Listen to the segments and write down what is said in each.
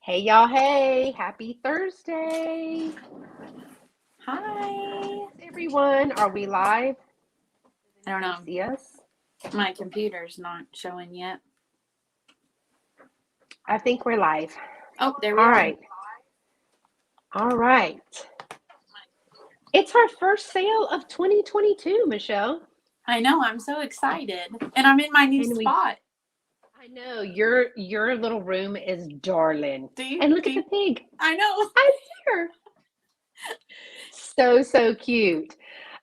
Hey y'all, hey, happy Thursday. Hi. Everyone, are we live? I don't know. See us? My computer's not showing yet. I think we're live. Oh, there we are. All right. It's our first sale of 2022, Michelle. I know, I'm so excited. And I'm in my new spot. I know, your little room is darling. And look at the pig. I know. I see her. So cute.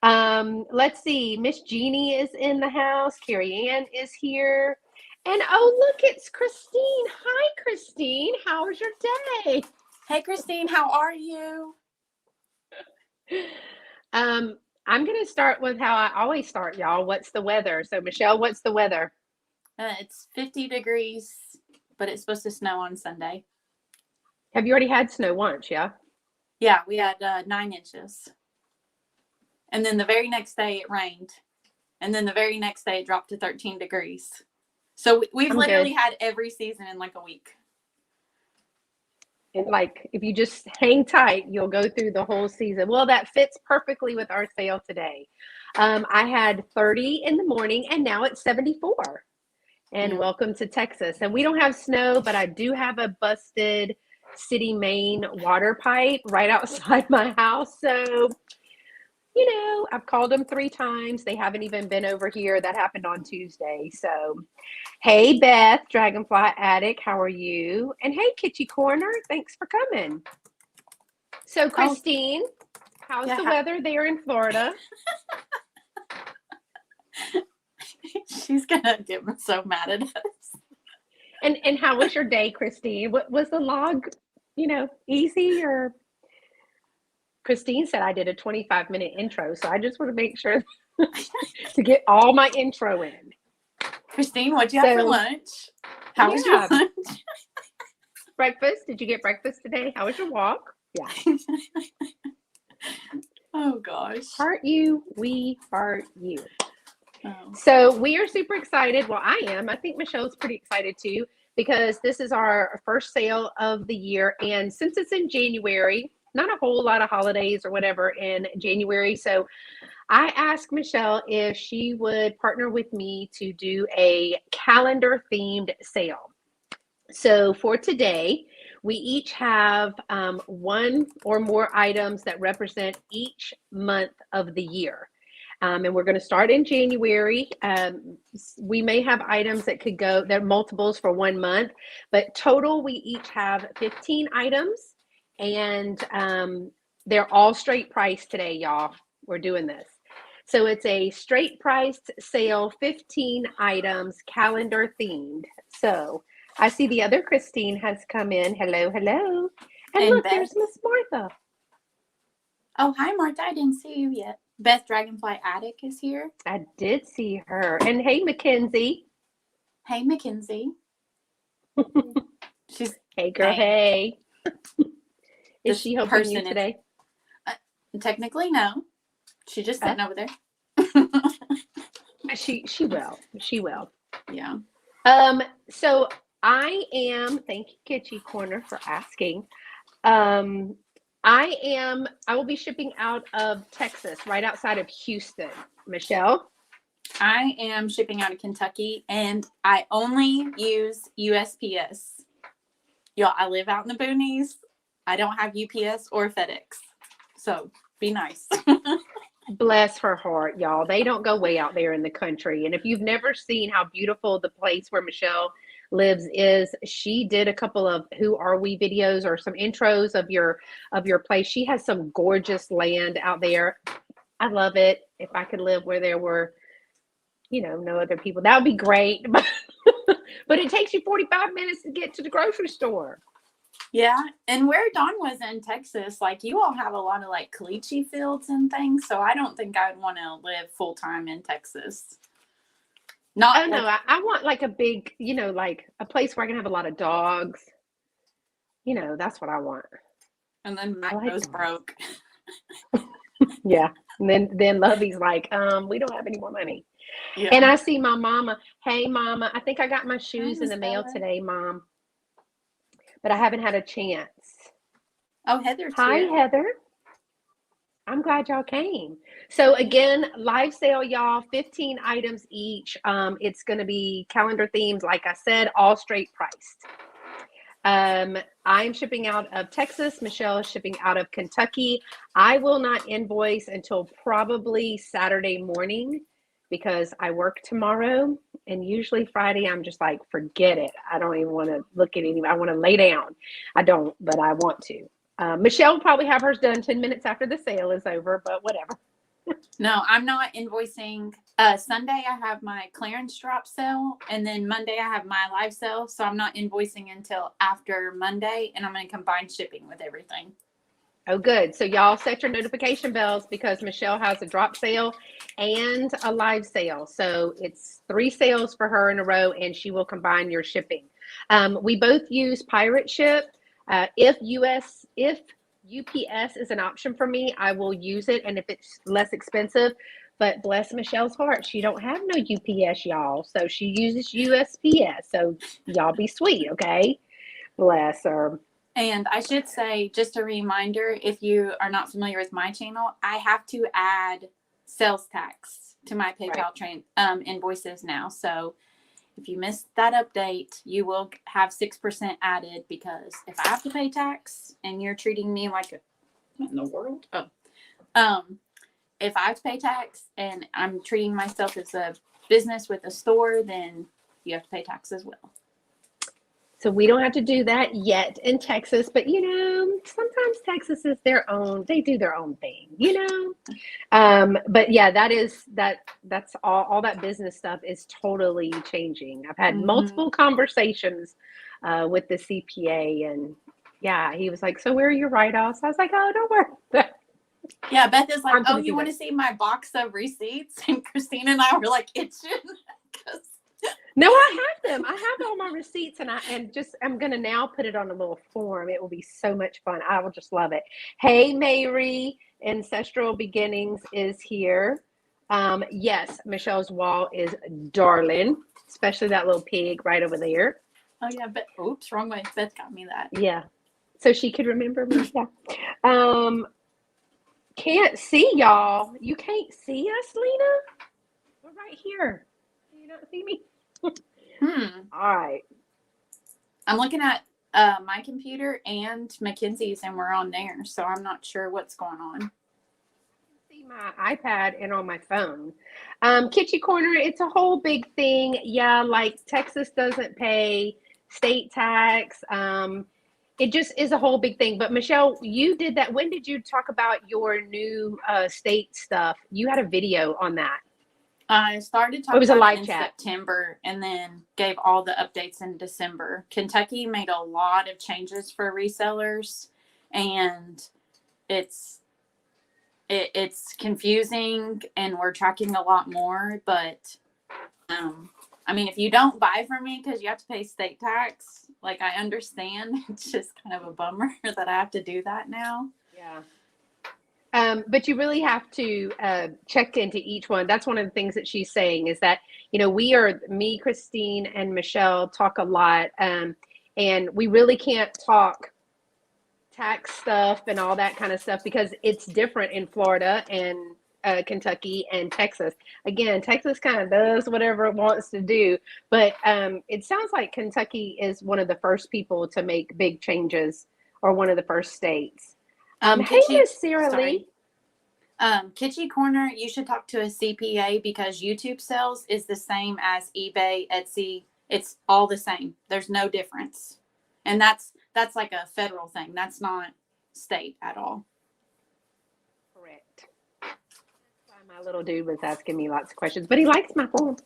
Let's see. Miss Jeannie is in the house. Carrie Ann is here. And oh, look, it's Christine. Hi, Christine. How was your day? Hey, Christine, how are you? I'm going to start with how I always start, y'all. What's the weather? So, Michelle, what's the weather? It's 50 degrees, but it's supposed to snow on Sunday. Have you already had snow once, yeah? Yeah, we had 9 inches. And then the very next day it rained. And then the very next day it dropped to 13 degrees. So we've literally had every season in like a week. And like, if you just hang tight, you'll go through the whole season. Well, that fits perfectly with our sale today. I had 30 in the morning and now it's 74. And welcome to Texas. And we don't have snow, but I do have a busted city main water pipe right outside my house. So, you know, I've called them 3 times. They haven't even been over here. That happened on Tuesday. So, hey, Beth, Dragonfly Attic, how are you? And hey, Kitty Corner, thanks for coming. So, Christine, how's the weather there in Florida? She's going to get so mad at us. And how was your day, Christine? What was the log, easy or... Christine said I did a 25-minute intro, so I just want to make sure to get all my intro in. Christine, what'd you have for lunch? How was your lunch? Breakfast? Did you get breakfast today? How was your walk? Yeah. Oh, gosh. Heart you, we heart you. Oh. So we are super excited. Well, I am. I think Michelle's pretty excited too, because this is our first sale of the year. And since it's in January, not a whole lot of holidays or whatever in January. So I asked Michelle if she would partner with me to do a calendar themed sale. So for today, we each have one or more items that represent each month of the year. And we're going to start in January. We may have items that could go, they're multiples for 1 month, but total we each have 15 items. And they're all straight price today, y'all. We're doing this. So it's a straight priced sale, 15 items, calendar themed. So I see the other Christine has come in. Hello, hello. And look, Beth. There's Miss Martha. Oh, hi, Martha. I didn't see you yet. Beth Dragonfly Attic is here. I did see her. And hey, Mackenzie. Hey, Mackenzie. She's hey, girl. Hey. Is she helping you today? Technically, no. She's just sitting over there. She will. She will. Yeah. So I am. Thank you, Kitty Corner, for asking. I will be shipping out of Texas, right outside of Houston. Michelle? I am shipping out of Kentucky, and I only use USPS. Y'all, I live out in the boonies. I don't have UPS or FedEx. So be nice. Bless her heart, y'all. They don't go way out there in the country. And if you've never seen how beautiful the place where Michelle lives is, she did a couple of Who Are We videos or some intros of your place. She has some gorgeous land out there. I love it. If I could live where there were, no other people, that would be great. But it takes you 45 minutes to get to the grocery store. Yeah, and where Dawn was in Texas, like you all have a lot of like caliche fields and things, so I don't think I'd want to live full time in Texas. No, I want like a big, like a place where I can have a lot of dogs. That's what I want. And then Matt goes broke. Yeah, and then Lovey's like, we don't have any more money. Yeah. And I see my mama. Hey, Mama, I think I got my shoes in the mail today, Mom. but I haven't had a chance. Oh, Heather's Hi, here. Heather. I'm glad y'all came. So again, live sale, y'all, 15 items each. It's going to be calendar themed, like I said, all straight priced. I'm shipping out of Texas. Michelle is shipping out of Kentucky. I will not invoice until probably Saturday morning because I work tomorrow, and usually Friday I'm just like, forget it. I don't even want to look at any. I want to lay down. I don't, but I want to. Michelle will probably have hers done 10 minutes after the sale is over, but whatever. No, I'm not invoicing. Sunday I have my clearance drop sale, and then Monday I have my live sale. So I'm not invoicing until after Monday, and I'm going to combine shipping with everything. Oh, good. So y'all set your notification bells because Michelle has a drop sale and a live sale. So it's 3 sales for her in a row, and she will combine your shipping. We both use Pirate Ship. If UPS is an option for me, I will use it. And if it's less expensive, but bless Michelle's heart, she don't have no UPS, y'all. So she uses USPS. So y'all be sweet, okay? Bless her. And I should say, just a reminder, if you are not familiar with my channel, I have to add sales tax to my PayPal invoices now. So if you missed that update, you will have 6% added, because if I have to pay tax and you're treating me like what in the world? If I have to pay tax and I'm treating myself as a business with a store, then you have to pay tax as well. So we don't have to do that yet in Texas, but sometimes Texas is their own, they do their own thing, But yeah, that's all that business stuff is totally changing. I've had multiple conversations with the CPA, and yeah, he was like, so where are your write-offs? I was like, oh, don't worry. Yeah, Beth is like, oh, you want to see my box of receipts? And Christine and I were like, itching. No, I have them. I have all my receipts, and I'm gonna now put it on a little form. It will be so much fun. I will just love it. Hey, Mary, Ancestral Beginnings is here. Yes, Michelle's wall is darling, especially that little pig right over there. Oh yeah, but oops, wrong way. Beth got me that. Yeah, so she could remember me. Yeah. Can't see y'all. You can't see us, Lena? We're right here. Can you not see me? All right. I'm looking at my computer and Mackenzie's, and we're on there, so I'm not sure what's going on. See my iPad and on my phone. Kitschy Corner, it's a whole big thing. Yeah, like Texas doesn't pay state tax. It just is a whole big thing. But Michelle, you did that. When did you talk about your new state stuff? You had a video on that. I started talking about it in September, and then gave all the updates in December. Kentucky made a lot of changes for resellers, and it's confusing, and we're tracking a lot more. But I mean, if you don't buy from me because you have to pay state tax, like, I understand. It's just kind of a bummer that I have to do that now. Yeah. But you really have to check into each one. That's one of the things that she's saying, is that, me, Christine, and Michelle talk a lot. And we really can't talk tax stuff and all that kind of stuff because it's different in Florida and Kentucky and Texas. Again, Texas kind of does whatever it wants to do. But it sounds like Kentucky is one of the first people to make big changes, or one of the first states. Hey, Miss Sarah Lee. Kitschy Corner, you should talk to a CPA, because YouTube sales is the same as eBay, Etsy. It's all the same. There's no difference. And that's like a federal thing. That's not state at all. Correct. My little dude was asking me lots of questions, but he likes my form.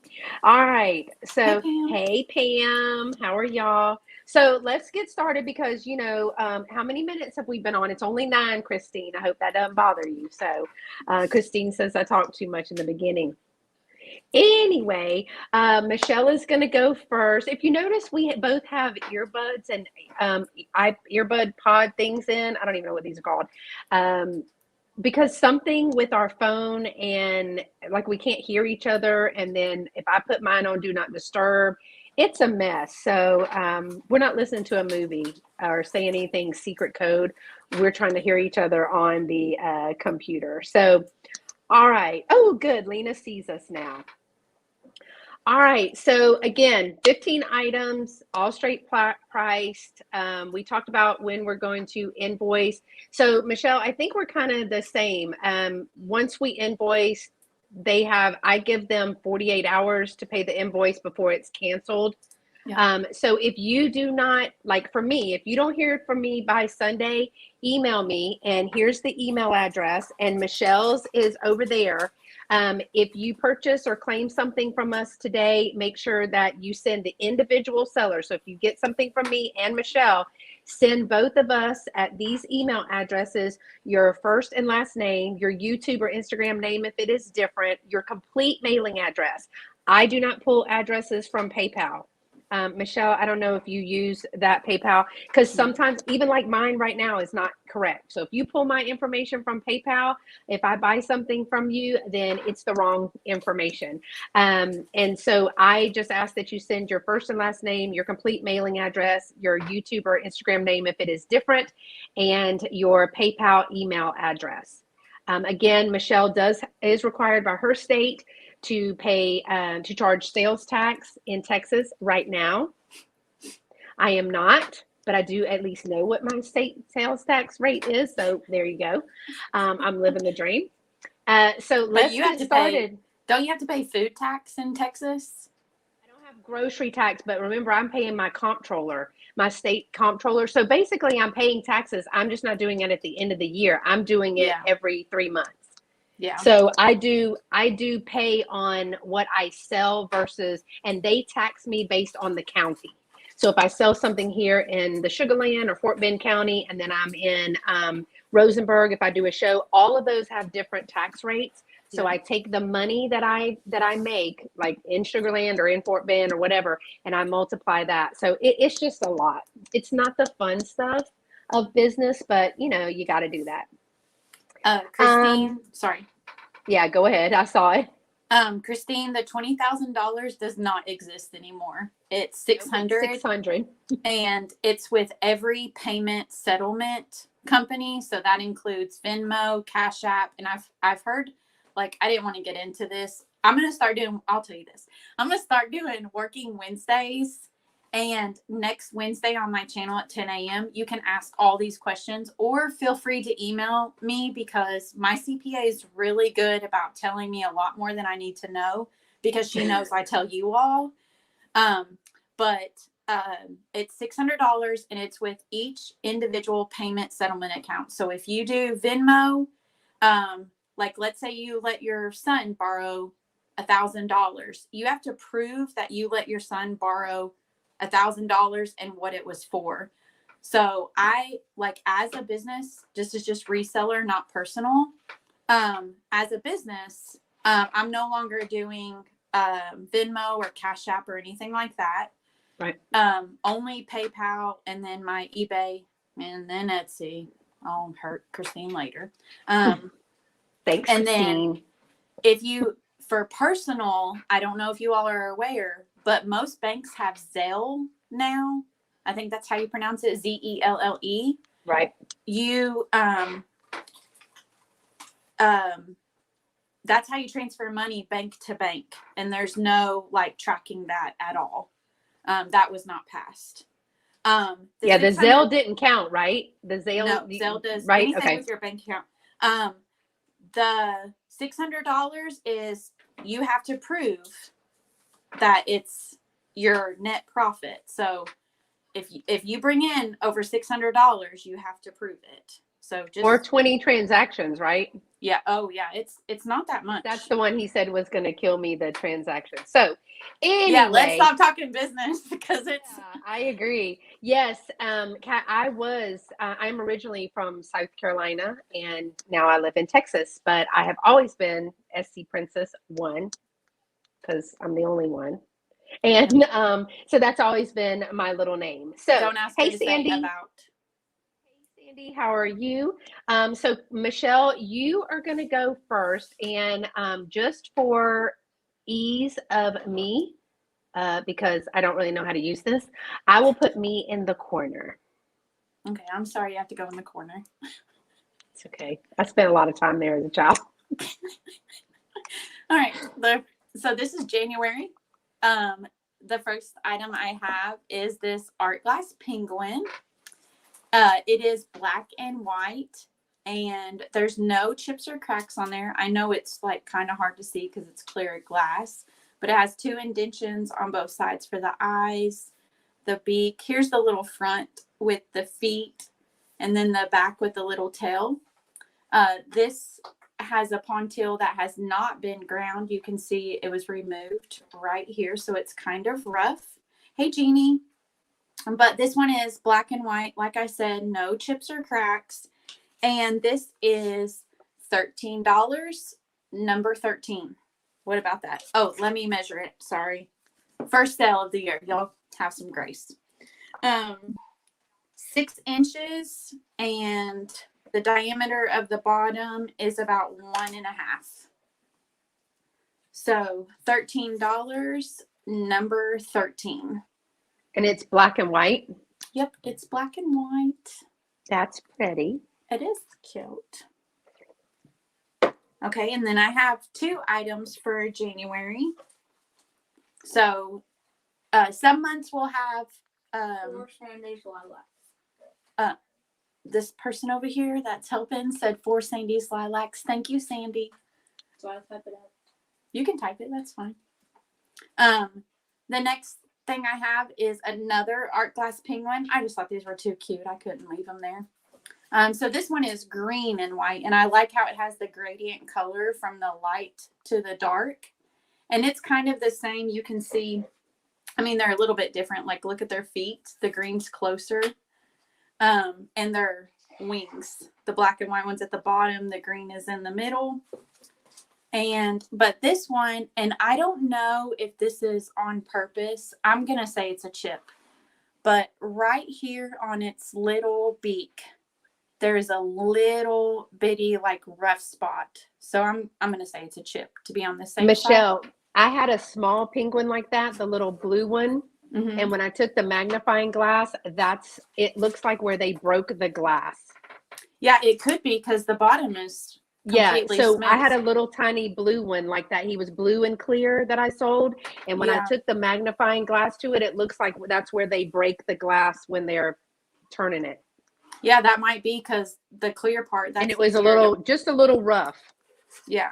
All right. So, hey, Pam, how are y'all? So let's get started, because, how many minutes have we been on? It's only 9, Christine. I hope that doesn't bother you. So Christine says I talked too much in the beginning. Anyway, Michelle is going to go first. If you notice, we both have earbuds and earbud pod things in. I don't even know what these are called. Because something with our phone, and like we can't hear each other. And then if I put mine on Do Not Disturb, It's a mess. So we're not listening to a movie or saying anything secret code. We're trying to hear each other on the computer. So, all right. Oh, good. Lena sees us now. All right. So again, 15 items, all straight priced. We talked about when we're going to invoice. So Michelle, I think we're kind of the same. Once we invoice, I give them 48 hours to pay the invoice before it's canceled. Yeah. So if you do not, like for me, if you don't hear from me by Sunday, email me, and here's the email address, and Michelle's is over there. If you purchase or claim something from us today, make sure that you send the individual seller. So if you get something from me and Michelle, send both of us at these email addresses your first and last name, your YouTube or Instagram name if it is different, your complete mailing address. I do not pull addresses from PayPal. Michelle, I don't know if you use that PayPal, because sometimes even like mine right now is not correct. So if you pull my information from PayPal, if I buy something from you, then it's the wrong information. And so I just ask that you send your first and last name, your complete mailing address, your YouTube or Instagram name if it is different, and your PayPal email address. Again, Michelle is required by her state to pay to charge sales tax in Texas right now. I am not, but I do at least know what my state sales tax rate is. So there you go. I'm living the dream. So let's get started. Don't you have to pay food tax in Texas? I don't have grocery tax, but remember, I'm paying my comptroller, my state comptroller. So basically, I'm paying taxes. I'm just not doing it at the end of the year. I'm doing it every 3 months. Yeah. So I do pay on what I sell versus, and they tax me based on the county. So if I sell something here in the Sugar Land or Fort Bend County, and then I'm in Rosenberg, if I do a show, all of those have different tax rates. So I take the money that I make, like in Sugar Land or in Fort Bend or whatever, and I multiply that. So it's just a lot. It's not the fun stuff of business, but you know, you got to do that. Christine, sorry. Yeah, go ahead. I saw it. Christine, the $20,000 does not exist anymore. It's 600. 600. And it's with every payment settlement company. So that includes Venmo, Cash App. And I've heard, like, I didn't want to get into this. I'll tell you this. I'm going to start doing working Wednesdays. And next Wednesday on my channel at 10 a.m., you can ask all these questions, or feel free to email me, because my CPA is really good about telling me a lot more than I need to know, because she knows I tell you all. But it's $600, and it's with each individual payment settlement account. So if you do Venmo, like let's say you let your son borrow $1,000, you have to prove that you let your son borrow $1,000 and what it was for. So I, like, as a business, this is just reseller, not personal. As a business, I'm no longer doing Venmo or Cash App or anything like that. Right. Only PayPal, and then my eBay, and then Etsy. I'll hurt Christine later. Thanks, and Christine. Then for personal, I don't know if you all are aware, but most banks have Zelle now. I think that's how you pronounce it, Zelle. Right. You, that's how you transfer money bank to bank. And there's no like tracking that at all. That was not passed. The Zelle didn't count, right? The Zelle. No, Zelle does. Right. Anything Okay. with your bank account. The $600 is you have to prove that it's your net profit. So if you bring in over $600, you have to prove it. So or 20 transactions, right? Yeah. Oh yeah. It's not that much. That's the one he said was going to kill me, the transaction. So anyway, yeah, let's stop talking business, because it's. Yeah, I agree. Yes. Kat, I'm originally from South Carolina, and now I live in Texas, but I have always been SC Princess 1, because I'm the only one. And so that's always been my little name. So don't ask hey, me to Sandy. say about. Hey, Sandy, how are you? So Michelle, you are going to go first, and just for ease of me because I don't really know how to use this. I will put me in the corner. Okay, I'm sorry you have to go in the corner. It's okay. I spent a lot of time there as a child. All right. So this is January. The first item I have is this art glass penguin. It is black and white, and there's no chips or cracks on there. I know it's like kind of hard to see because it's clear glass, but it has 2 indentions on both sides for the eyes, the beak. Here's the little front with the feet, and then the back with the little tail. This has a ponytail that has not been ground. You can see it was removed right here, so it's kind of rough. Hey, Jeannie. But this one is black and white. Like I said, no chips or cracks. And this is $13, number 13. What about that? Oh, let me measure it. Sorry. First sale of the year. Y'all have some grace. 6 inches, and the diameter of the bottom is about 1.5. So $13, number 13. And it's black and white? Yep, it's black and white. That's pretty. It is cute. Okay, and then I have 2 items for January. So some months will have 4 Sandy's lilacs. this person over here that's helping said 4 Sandy's lilacs. Thank you, Sandy. So I type it out. You can type it, that's fine. The next thing I have is another art glass penguin. I just thought these were too cute. I couldn't leave them there. So this one is green and white, and I like how it has the gradient color from the light to the dark. And it's kind of the same. You can see, I mean, they're a little bit different. Like, look at their feet. The green's closer. And their wings. The black and white one's at the bottom. The green is in the middle. But this one, and I don't know if this is on purpose. I'm going to say it's a chip. But right here on its little beak, there's a little bitty like rough spot. So I'm going to say it's a chip to be on the safe Michelle, I had a small penguin like that, the little blue one. Mm-hmm. And when I took the magnifying glass, it looks like where they broke the glass. Yeah, it could be because the bottom is completely so smooth. I had a little tiny blue one like that. He was blue and clear that I sold. And when I took the magnifying glass to it, it looks like that's where they break the glass when they're turning it. Yeah, that might be because the clear part. And it was just a little rough. Yeah.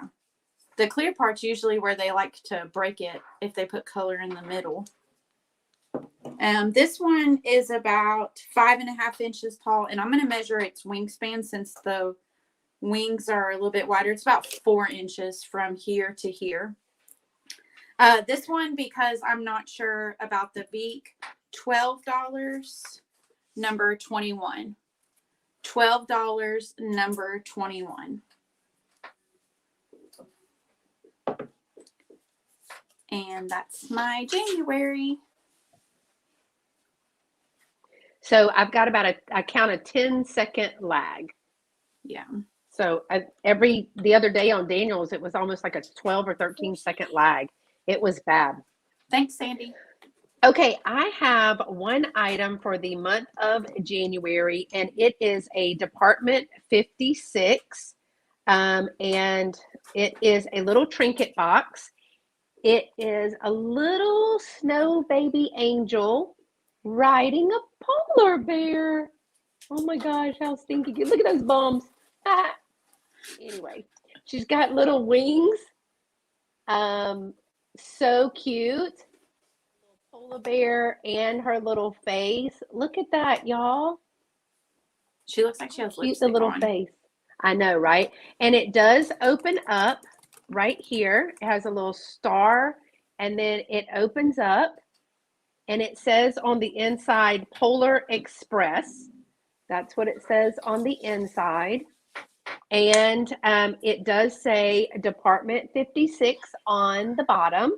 The clear part's usually where they like to break it if they put color in the middle. This one is about 5.5 inches tall, and I'm going to measure its wingspan since the wings are a little bit wider. It's about 4 inches from here to here. This one, because I'm not sure about the beak, $12, number 21. $12, number 21. And that's my January. So I've got about I count a 10-second lag. Yeah. So the other day on Daniel's, it was almost like a 12 or 13-second lag. It was bad. Thanks, Sandy. Okay, I have one item for the month of January, and it is a Department 56, and it is a little trinket box. It is a little snow baby angel riding a polar bear. Oh my gosh, how stinky. Look at those bumps. Ah. Anyway, she's got little wings. So cute. Polar bear and her little face. Look at that, y'all. She looks like she has Cute, lipstick the little on. face. I know, right? And it does open up right here. It has a little star, and then it opens up, and it says on the inside, Polar Express. That's what it says on the inside. And it does say Department 56 on the bottom.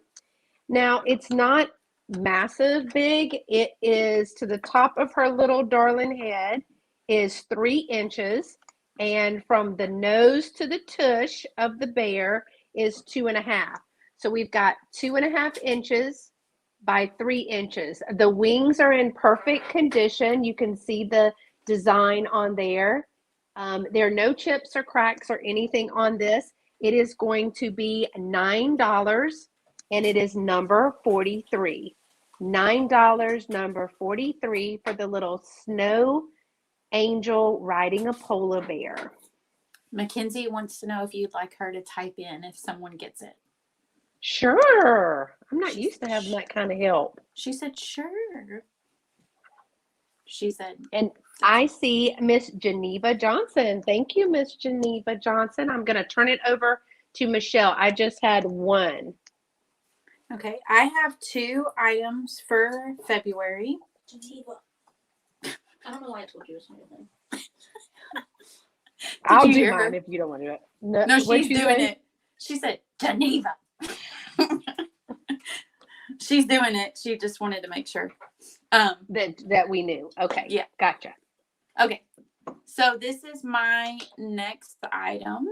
Now, it's not massive big. It is to the top of her little darling head is 3 inches. And from the nose to the tush of the bear is 2.5. So we've got 2.5 inches by 3 inches. The wings are in perfect condition. You can see the design on there. There are no chips or cracks or anything on this. It is going to be $9 and it is number 43. $9, number 43 for the little snow angel riding a polar bear. Mackenzie wants to know if you'd like her to type in if someone gets it. Sure. I'm not used to having that kind of help. She said, sure. She said, And I see Miss Geneva Johnson. Thank you, Miss Geneva Johnson. I'm going to turn it over to Michelle. I just had one. okay, I have 2 items for February. Geneva. I don't know why I told you something. I'll you do hear mine her? if you don't want to do it. No, what'd she's you doing say? it. She said, Geneva. She's doing it. She just wanted to make sure. That we knew. Okay. Yeah. Gotcha. Okay. So this is my next item.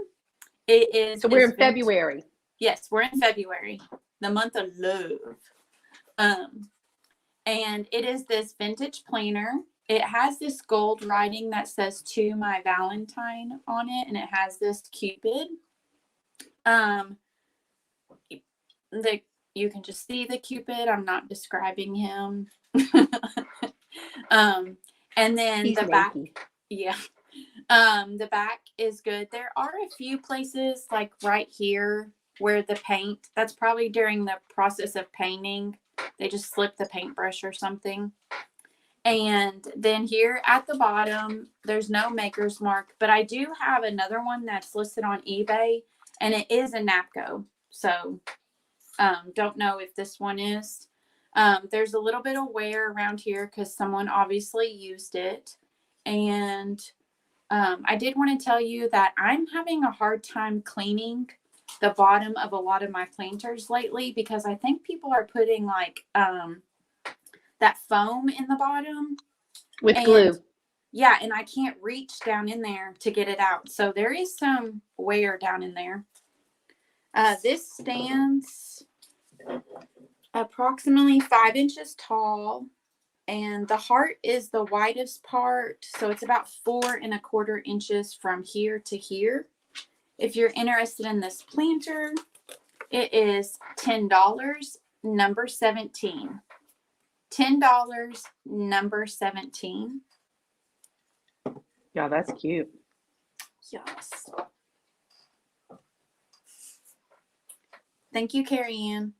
It is. So we're in this February. Yes, we're in February, the month of love. And it is this vintage planner. It has this gold writing that says "To My Valentine" on it, and it has this Cupid. You can just see the Cupid. I'm not describing him. And then He's the back, naked. yeah. The back is good. There are a few places like right here where the paint, that's probably during the process of painting. They just slipped the paintbrush or something. And then here at the bottom, there's no maker's mark, but I do have another one that's listed on eBay, and it is a Napco. So don't know if this one is. There's a little bit of wear around here because someone obviously used it. And I did want to tell you that I'm having a hard time cleaning the bottom of a lot of my planters lately because I think people are putting like that foam in the bottom With glue. Yeah, and I can't reach down in there to get it out. So there is some wear down in there. This stands approximately 5 inches tall, and the heart is the widest part. So it's about 4¼ inches from here to here. If you're interested in this planter, it is $10, number 17. $10, number 17. Yeah, that's cute. Yes. Thank you, Carrie Ann.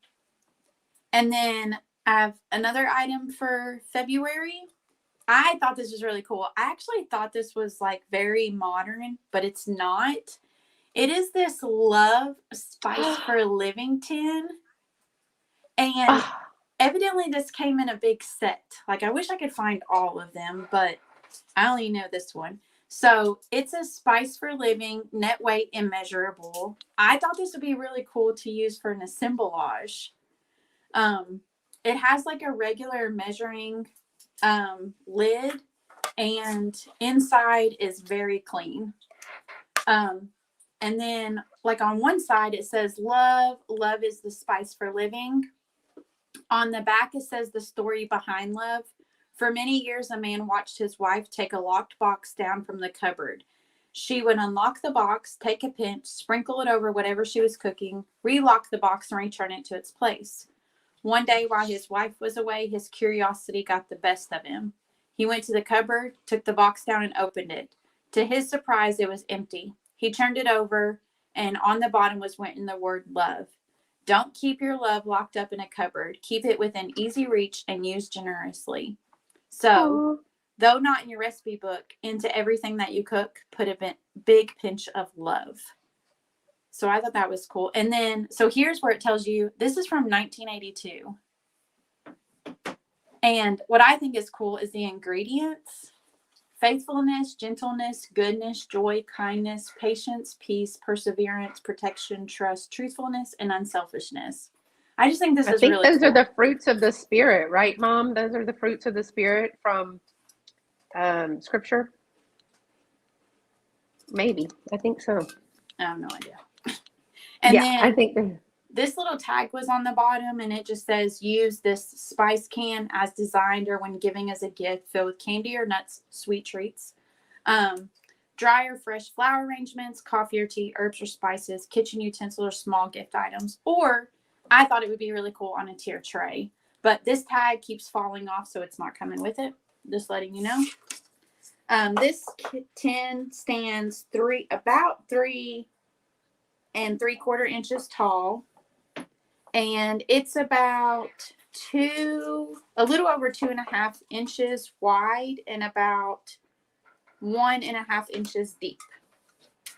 And then I have another item for February. I thought this was really cool. I actually thought this was like very modern, but it's not. It is this Love Spice for Living tin. And evidently this came in a big set. Like I wish I could find all of them, but I only know this one. So it's a Spice for Living, net weight immeasurable. I thought this would be really cool to use for an assemblage. It has like a regular measuring lid, and inside is very clean. And then like on one side it says love is the spice for living. On the back it says the story behind love. For many years a man watched his wife take a locked box down from the cupboard. She would unlock the box, take a pinch, sprinkle it over whatever she was cooking, relock the box, and return it to its place. One day while his wife was away, his curiosity got the best of him. He went to the cupboard, took the box down, and opened it. To his surprise, it was empty. He turned it over, and on the bottom was written the word love. Don't keep your love locked up in a cupboard. Keep it within easy reach and use generously. So, though not in your recipe book, into everything that you cook, put a big pinch of love. So I thought that was cool. And then, so here's where it tells you, this is from 1982. And what I think is cool is the ingredients: faithfulness, gentleness, goodness, joy, kindness, patience, peace, perseverance, protection, trust, truthfulness, and unselfishness. I just think this is really cool. I think those are the fruits of the Spirit, right, Mom? Those are the fruits of the Spirit from Scripture. Maybe. I think so. I have no idea. And yeah, then I think This little tag was on the bottom, and it just says, use this spice can as designed or when giving as a gift filled with candy or nuts, sweet treats. Dry or fresh flower arrangements, coffee or tea, herbs or spices, kitchen utensils or small gift items. Or I thought it would be really cool on a tier tray. But this tag keeps falling off, so it's not coming with it. Just letting you know. This tin stands about 3 3/4 inches tall. And it's about a little over 2.5 inches wide and about 1.5 inches deep.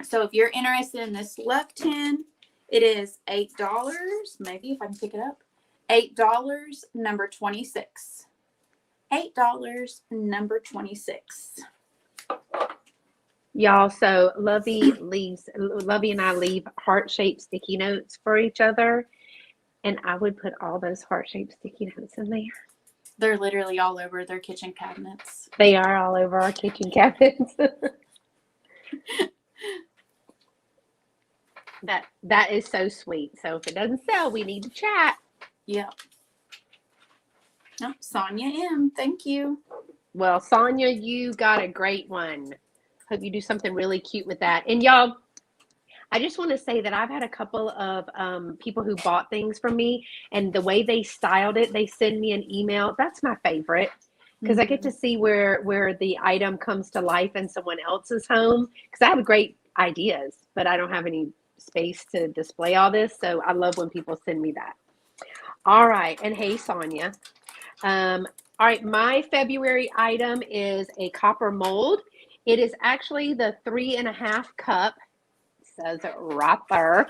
So if you're interested in this luck tin, it is $8. Maybe if I can pick it up. $8, number 26. $8, number 26. Y'all, so Lovey and I leave heart-shaped sticky notes for each other. And I would put all those heart-shaped sticky notes in there. They're literally all over their kitchen cabinets. They are all over our kitchen cabinets. That is so sweet. So if it doesn't sell, we need to chat. Yep. Oh, Sonia M. Thank you. Well, Sonia, you got a great one. Hope you do something really cute with that. And y'all, I just want to say that I've had a couple of people who bought things from me, and the way they styled it, they send me an email. That's my favorite, because I get to see where the item comes to life in someone else's home, because I have great ideas, but I don't have any space to display all this. So I love when people send me that. All right. And hey, Sonia. All right. My February item is a copper mold. It is actually the 3.5 cup. Says it right there.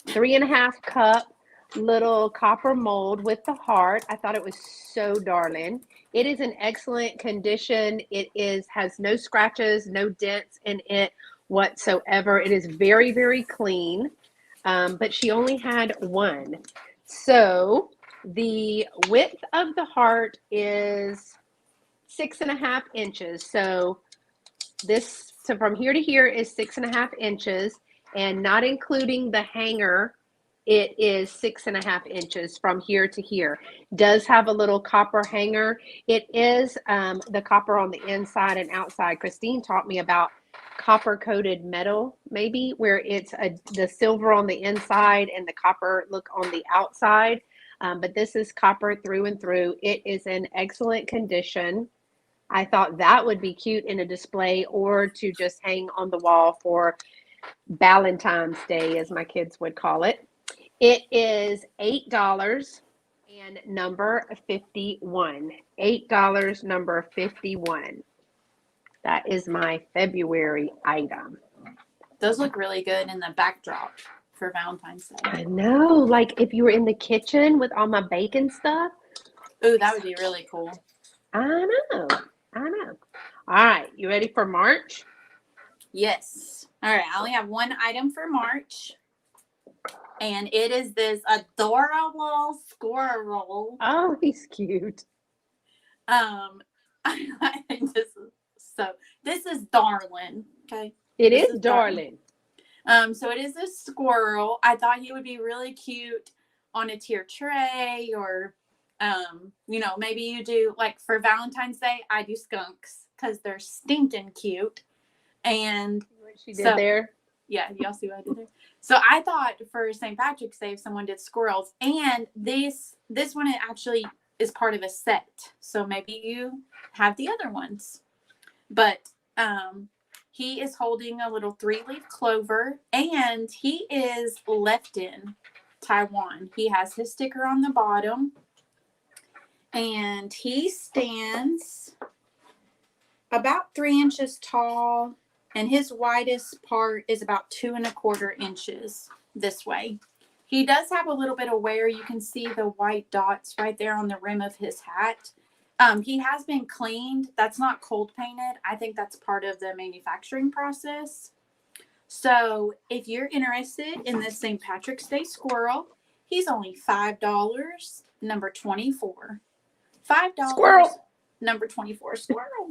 3.5 cup little copper mold with the heart. I thought it was so darling. It is in excellent condition. It has no scratches, no dents in it whatsoever. It is very, very clean. But she only had one. So the width of the heart is 6.5 inches. So from here to here is 6.5 inches. And not including the hanger, it is 6.5 inches from here to here. Does have a little copper hanger. It is the copper on the inside and outside. Christine taught me about copper coated metal, maybe, where it's the silver on the inside and the copper look on the outside. But this is copper through and through. It is in excellent condition. I thought that would be cute in a display or to just hang on the wall for Valentine's Day, as my kids would call it. It is $8 and number 51. $8, number 51. That is my February item. Those look really good in the backdrop for Valentine's Day. I know, like if you were in the kitchen with all my bacon stuff. Ooh, that would be really cool. I know. All right, you ready for March? Yes. All right, I only have one item for March, and it is this adorable squirrel. Oh, he's cute. I think this is darling. Okay. It This is darling. So it is a squirrel. I thought he would be really cute on a tier tray, or maybe you do, like, for Valentine's Day, I do skunks because they're stinking cute. And What she did there. Yeah, y'all see what I did there? So I thought for St. Patrick's Day, if someone did squirrels, and this one actually is part of a set. So maybe you have the other ones. But he is holding a little 3-leaf clover, and he is left in Taiwan. He has his sticker on the bottom, and he stands about 3 inches tall, and his widest part is about 2.25 inches this way. He does have a little bit of wear. You can see the white dots right there on the rim of his hat. He has been cleaned. That's not cold painted. I think that's part of the manufacturing process. So if you're interested in this St. Patrick's Day squirrel, he's only $5, number 24. $5. Squirrel. Number 24, squirrel.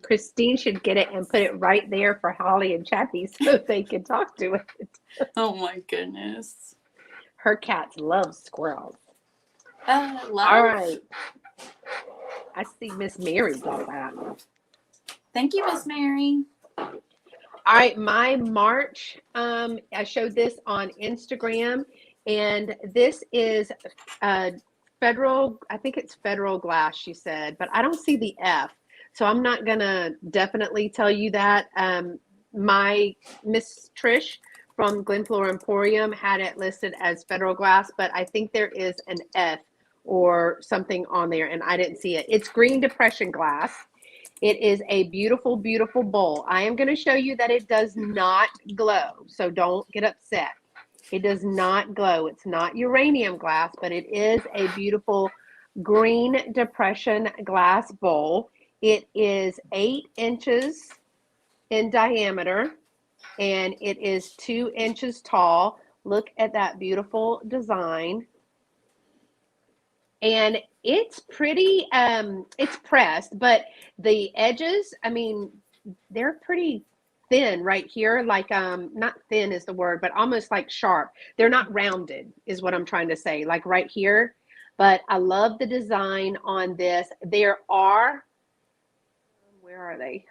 Christine should get it and put it right there for Holly and Chappie so they can talk to it. Oh my goodness. Her cats love squirrels. Love. All right. I see Miss Mary got that. Thank you, Miss Mary. All right, my March, I showed this on Instagram, and this is federal, I think it's federal glass, she said, but I don't see the F, so I'm not gonna definitely tell you that. My Miss Trish from Glenflora Emporium had it listed as federal glass, but I think there is an F or something on there, and I didn't see it. It's green depression glass. It is a beautiful, beautiful bowl. I am going to show you that it does not glow, so don't get upset. It does not glow. It's not uranium glass, but it is a beautiful green depression glass bowl. It is 8 inches in diameter, and it is 2 inches tall. Look at that beautiful design. And it's pretty, it's pressed, but the edges, I mean, they're pretty thin right here. Like, not thin is the word, but almost like sharp. They're not rounded is what I'm trying to say, like right here. But I love the design on this. There are, where are they?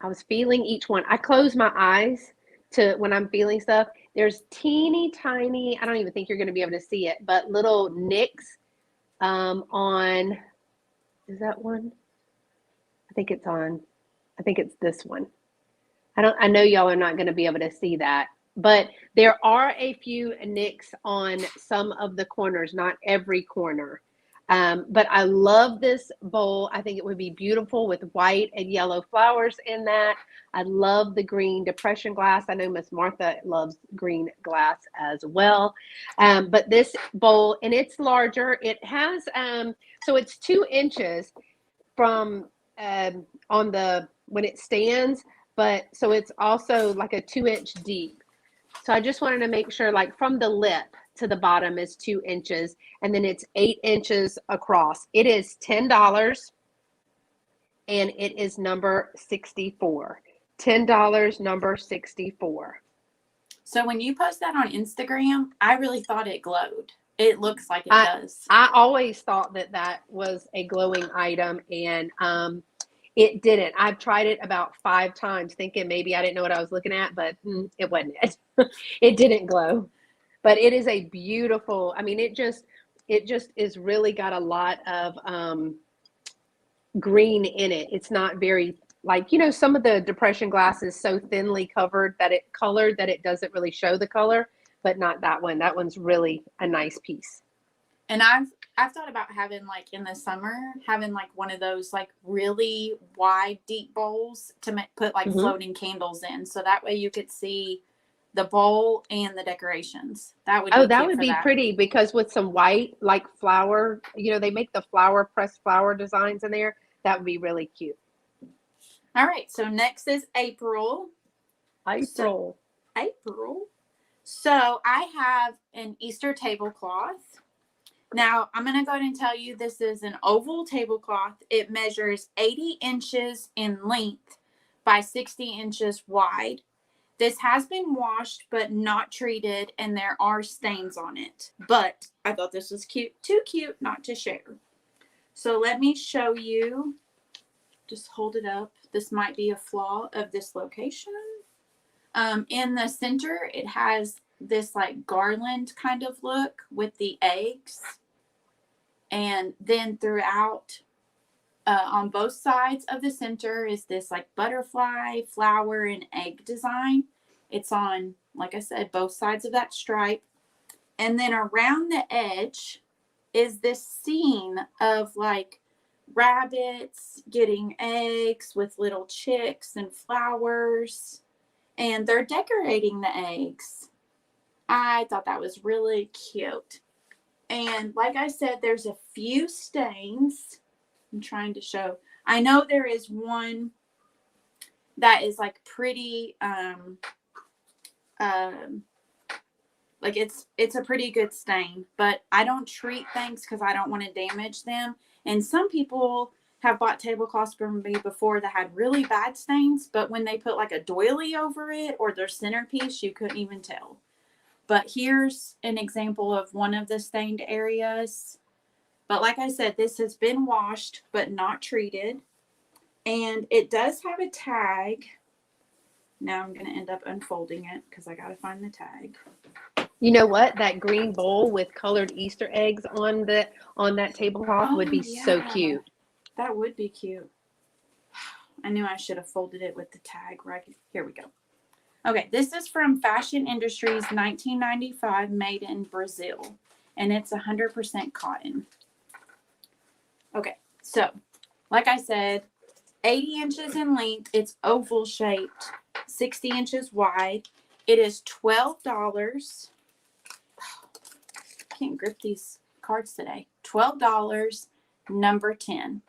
I was feeling each one. I close my eyes to when I'm feeling stuff. There's teeny tiny, I don't even think you're going to be able to see it, but little nicks on, is that one? I think it's this one. I know y'all are not going to be able to see that, but there are a few nicks on some of the corners, not every corner. But I love this bowl. I think it would be beautiful with white and yellow flowers in that. I love the green depression glass. I know Miss Martha loves green glass as well. But this bowl, and it's larger. It has, so it's 2 inches from on the, when it stands, but so it's also like a 2-inch deep. So I just wanted to make sure, like from the lip to the bottom is 2 inches, and then it's 8 inches across. It is $10, and it is number 64. $10, number 64. So when you post that on Instagram, I really thought it glowed. It looks like it does. I always thought that that was a glowing item, and it didn't. I've tried it about 5 times thinking maybe I didn't know what I was looking at, but it wasn't it. It didn't glow. But it is a beautiful, I mean, it just is really got a lot of green in it. It's not very, like, you know, some of the depression glass is so thinly colored that it doesn't really show the color, but not that one. That one's really a nice piece. And I've thought about having, like, in the summer, having like one of those like really wide, deep bowls to put like floating candles in. So that way you could see the bowl and the decorations. That would be that would be pretty, because with some white, like flower, you know, they make the pressed flower designs in there. That would be really cute. All right. So next is April. April. So I have an Easter tablecloth. Now, I'm going to go ahead and tell you this is an oval tablecloth. It measures 80 inches in length by 60 inches wide. This has been washed but not treated, and there are stains on it. But I thought this was cute, too cute not to share. So let me show you. Just hold it up. This might be a flaw of this location. In the center, it has this like garland kind of look with the eggs. And then throughout, on both sides of the center is this like butterfly, flower, and egg design. It's on, like I said, both sides of that stripe. And then around the edge is this scene of like rabbits getting eggs with little chicks and flowers. And they're decorating the eggs. I thought that was really cute. And like I said, there's a few stains. I'm trying to show. I know there is one that is like pretty, like it's a pretty good stain, but I don't treat things because I don't want to damage them. And some people have bought tablecloths from me before that had really bad stains, but when they put like a doily over it or their centerpiece, you couldn't even tell. But here's an example of one of the stained areas. But like I said, this has been washed but not treated. And it does have a tag. Now I'm going to end up unfolding it because I got to find the tag. You know what? That green bowl with colored Easter eggs on that tablecloth would be so cute. That would be cute. I knew I should have folded it with the tag right here. We go. Okay, this is from Fashion Industries 1995, made in Brazil, and it's 100% cotton. Okay, so like I said, 80 inches in length. It's oval shaped, 60 inches wide. It is $12. I can't grip these cards today. $12, number 10.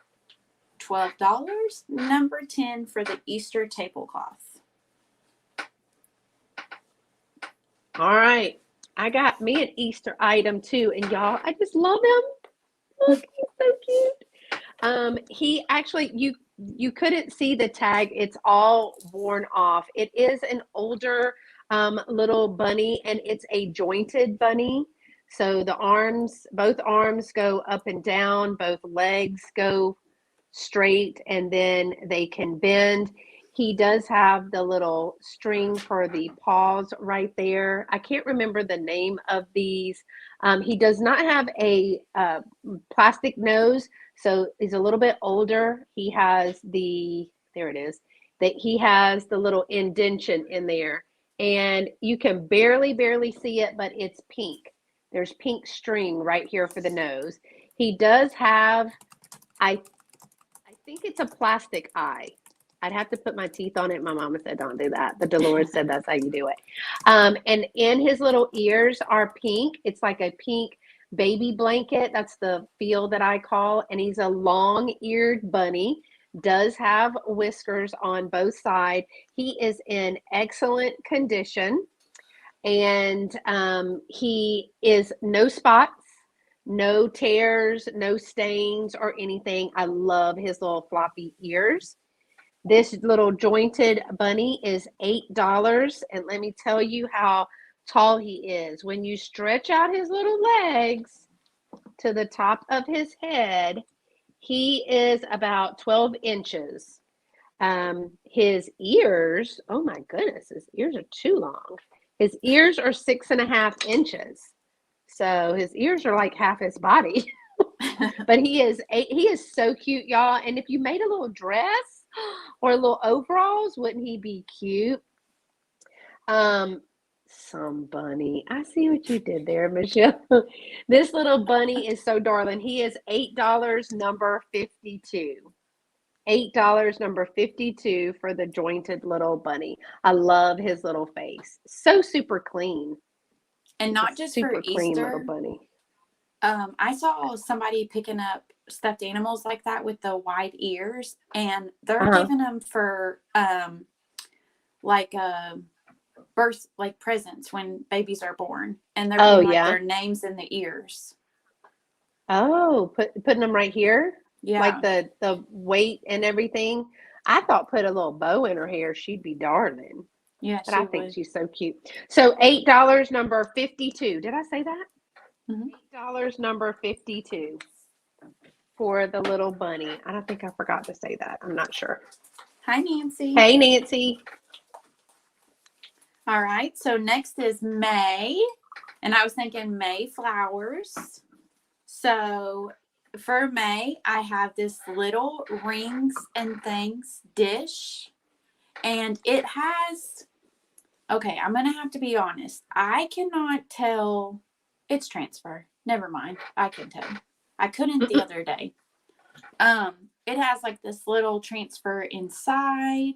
$12, number 10 for the Easter tablecloth. All right. I got me an Easter item too. And y'all, I just love him. Look, he's so cute. He actually, you couldn't see the tag. It's all worn off. It is an older little bunny, and it's a jointed bunny. So the arms, both arms go up and down, both legs go straight, and then they can bend. He does have the little string for the paws right there. I can't remember the name of these. He does not have a plastic nose, so he's a little bit older. He has there it is, that he has the little indentation in there, and you can barely see it, but it's pink. There's pink string right here for the nose. He does have, I think it's a plastic eye. I'd have to put my teeth on it. My mama said, don't do that. But Dolores said that's how you do it. And in his little ears are pink. It's like a pink baby blanket. That's the feel that I call. And he's a long-eared bunny. Does have whiskers on both sides. He is in excellent condition. And he is no spots, no tears, no stains or anything. I love his little floppy ears. This little jointed bunny is $8, and let me tell you how tall he is. When you stretch out his little legs to the top of his head, he is about 12 inches. His ears, oh my goodness, his ears are too long. His ears are 6.5 inches. So his ears are like half his body. But he is so cute, y'all. And if you made a little dress or little overalls, wouldn't he be cute? Some bunny. I see what you did there, Michelle. This little bunny is so darling. He is $8, number 52. $8, number 52 for the jointed little bunny. I love his little face. So super clean. And not just super for clean Easter. Little bunny. I saw somebody picking up stuffed animals like that with the wide ears, and they're giving them for birth, like presents when babies are born, and they're putting their names in the ears. Oh, putting them right here? Yeah. Like the weight and everything. I thought put a little bow in her hair, she'd be darling. Yeah, but I think she's so cute. So $8, number 52. Did I say that? Mm-hmm. $8, number 52 for the little bunny. I don't think I forgot to say that. I'm not sure. Hi, Nancy. Hey, Nancy. All right. So next is May. And I was thinking May flowers. So for May, I have this little rings and things dish. And it has, okay, I'm going to have to be honest. I cannot tell. It's transfer. Never mind. I can tell. I couldn't the other day. It has like this little transfer inside.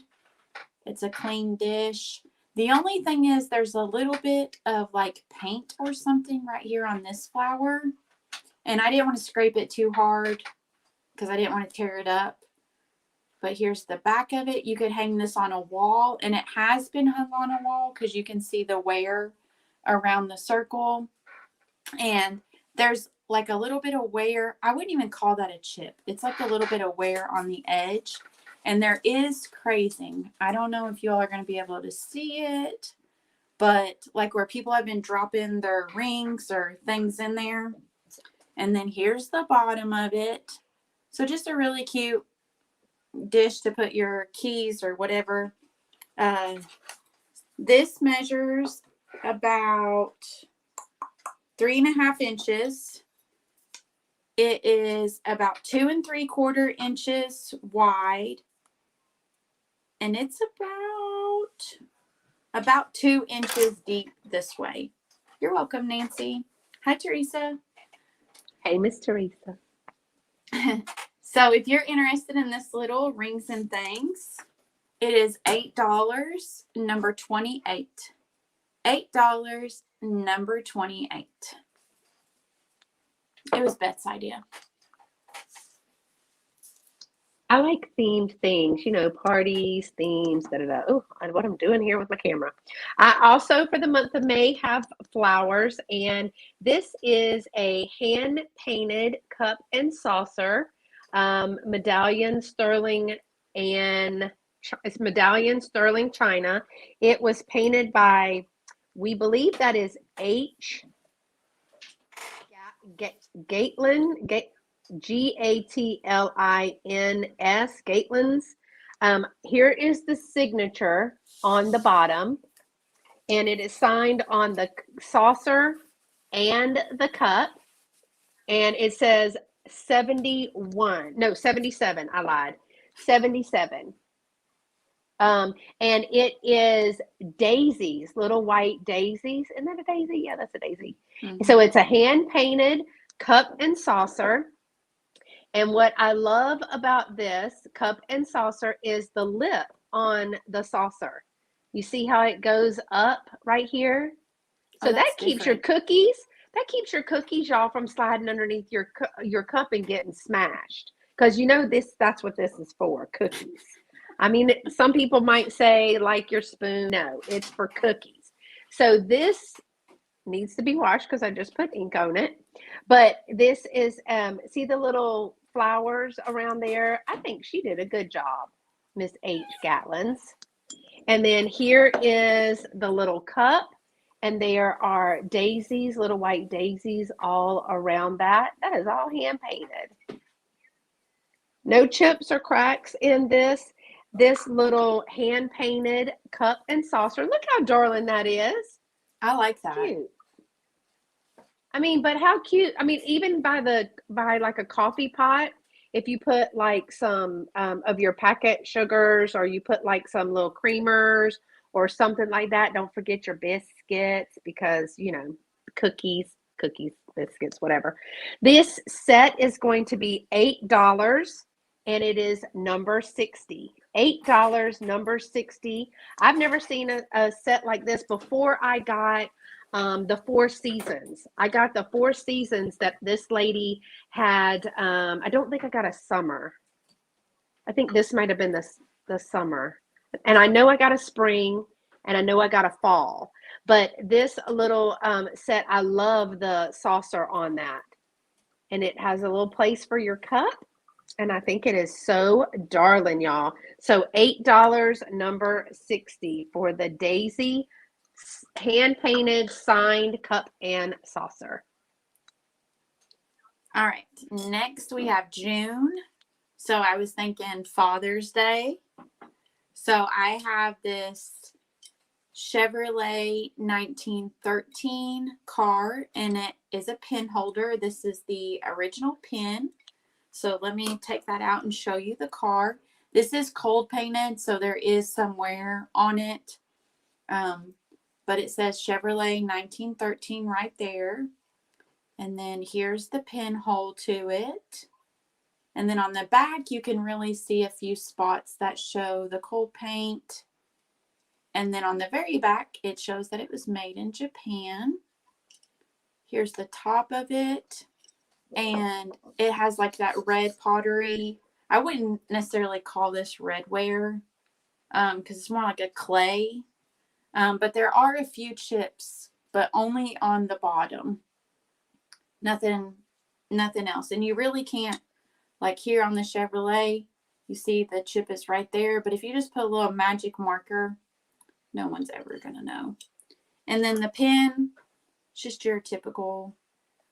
It's a clean dish. The only thing is there's a little bit of like paint or something right here on this flower. And I didn't want to scrape it too hard because I didn't want to tear it up. But here's the back of it. You could hang this on a wall, and it has been hung on a wall because you can see the wear around the circle. And there's like a little bit of wear. I wouldn't even call that a chip. It's like a little bit of wear on the edge. And there is crazing. I don't know if you all are going to be able to see it, but like where people have been dropping their rings or things in there. And then here's the bottom of it. So just a really cute dish to put your keys or whatever. This measures about 3.5 inches. It is about 2 3/4 inches wide, and it's about 2 inches deep this way. You're welcome, Nancy. Hi, Teresa. Hey, Miss Teresa. So if you're interested in this little rings and things, it is $8, number 28. $8, number 28. It was Beth's idea. I like themed things, parties, themes, da-da-da. Oh, what I'm doing here with my camera. I also, for the month of May, have flowers, and this is a hand-painted cup and saucer, medallion sterling, and it's medallion sterling china. It was painted by, we believe that is H. Gatelin, Gatlins, Gatelins. Here is the signature on the bottom, and it is signed on the saucer and the cup, and it says 77. I lied. 77. And it is daisies, little white daisies. Isn't that a daisy? Yeah, that's a daisy. Mm-hmm. So it's a hand-painted cup and saucer. And what I love about this cup and saucer is the lip on the saucer. You see how it goes up right here? So that keeps your cookies. That keeps your cookies, y'all, from sliding underneath your cup and getting smashed. Because that's what this is for, cookies. I mean, some people might say like your spoon. No, it's for cookies. So this needs to be washed because I just put ink on it. But this is, see the little flowers around there? I think she did a good job, Miss H. Gatlins. And then here is the little cup. And there are daisies, little white daisies all around that. That is all hand painted. No chips or cracks in this little hand painted cup and saucer. Look how darling that is. I like that. Cute. I mean, but how cute. I mean, even by like a coffee pot, if you put like some of your packet sugars, or you put like some little creamers or something like that, don't forget your biscuits, because, cookies, biscuits, whatever. This set is going to be $8, and it is number 60. $8, number 60. I've never seen a set like this before. I got the 4 seasons. I got the 4 seasons that this lady had. I don't think I got a summer. I think this might have been the summer. And I know I got a spring, and I know I got a fall. But this little set, I love the saucer on that. And it has a little place for your cup. And I think it is so darling, y'all. So $8, number 60 for the Daisy hand-painted signed cup and saucer. All right. Next, we have June. So I was thinking Father's Day. So I have this Chevrolet 1913 car, and it is a pin holder. This is the original pin. So let me take that out and show you the car. This is cold painted, so there is some wear on it. But it says Chevrolet 1913 right there. And then here's the pinhole to it. And then on the back, you can really see a few spots that show the cold paint. And then on the very back, it shows that it was made in Japan. Here's the top of it. And it has like that red pottery. I wouldn't necessarily call this redware because it's more like a clay. But there are a few chips, but only on the bottom. Nothing Nothing else. And you really can't, like here on the Chevrolet, you see the chip is right there. But if you just put a little magic marker, no one's ever going to know. And then the pin, it's just your typical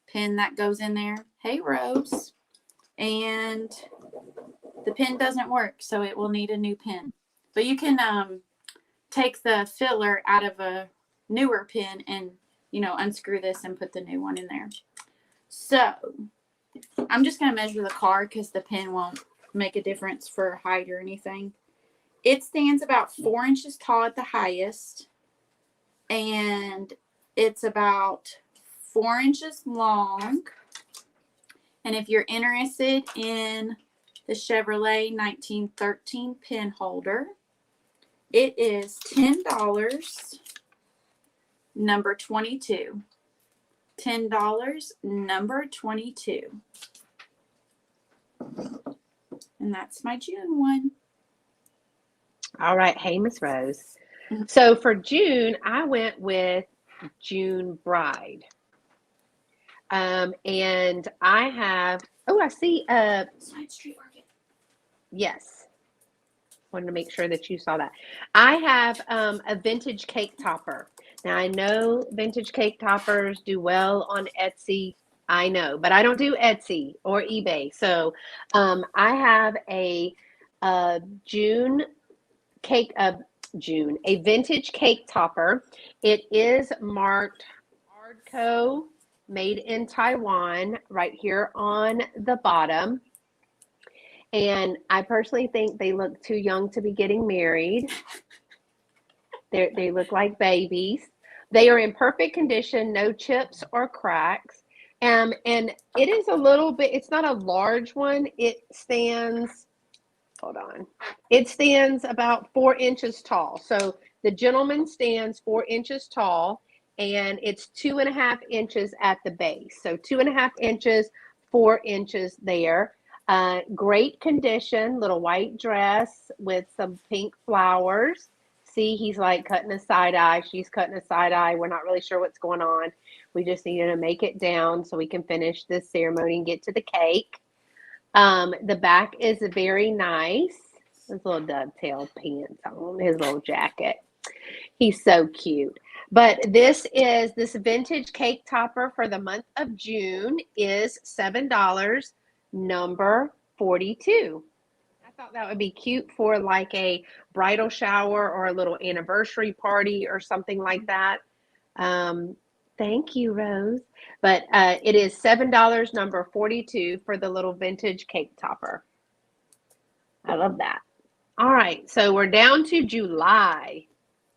pin that goes in there. Hey, Rose. And the pin doesn't work, so it will need a new pin. But you can take the filler out of a newer pin and, you know, unscrew this and put the new one in there. So I'm just going to measure the card because the pin won't make a difference for height or anything. It stands about 4 inches tall at the highest, and it's about 4 inches long. And if you're interested in the Chevrolet 1913 pin holder, it is $10, number 22. $10, number 22. And that's my June one. All right. Hey, Miss Rose. So for June, I went with June Bride. And I have, I see, Side Street Market. yes. Wanted to make sure that you saw that. I have a vintage cake topper. Now, I know vintage cake toppers do well on Etsy. I know, but I don't do Etsy or eBay. So I have a June, a vintage cake topper. It is marked Hardco, made in Taiwan, right here on the bottom. And I personally think they look too young to be getting married. They look like babies. They are in perfect condition, no chips or cracks. And it is a little bit, it's not a large one. It stands, hold on. It stands about 4 inches tall. So the gentleman stands 4 inches tall, and it's 2.5 inches at the base. So 2.5 inches, 4 inches there. Great condition, little white dress with some pink flowers. See, he's like cutting a side eye. She's cutting a side eye. We're not really sure what's going on. We just needed to make it down so we can finish this ceremony and get to the cake. The back is very nice. His little dovetail pants on, his little jacket. He's so cute. But this vintage cake topper for the month of June is $7, number 42. I thought that would be cute for like a bridal shower or a little anniversary party or something like that. Thank you, Rose. But it is $7, number 42 for the little vintage cake topper. I love that. All right, so we're down to July.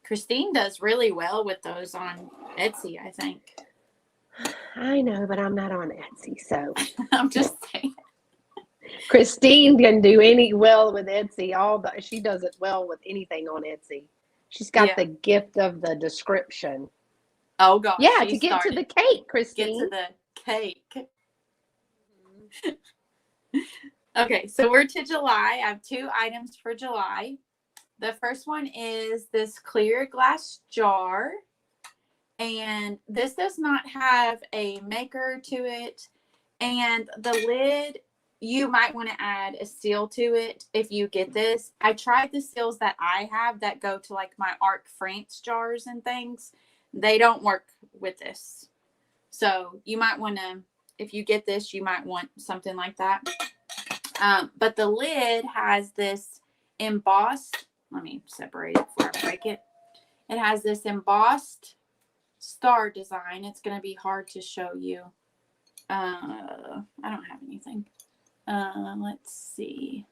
Christine does really well with those on Etsy, I think. I know, but I'm not on Etsy, so. I'm just saying. Christine can do well with Etsy. She does it well with anything on Etsy. She's got the gift of the description. Oh gosh. Yeah, to get to the cake, Christine. Get to the cake. Okay, so we're to July. I have 2 items for July. The first one is this clear glass jar. And this does not have a maker to it. And the lid, you might want to add a seal to it if you get this. I tried the seals that I have that go to like my Arc France jars and things. They don't work with this. So you might want to, if you get this, you might want something like that. But the lid has this embossed, let me separate it before I break it. It has this embossed star design. It's going to be hard to show you. I don't have anything. Let's see.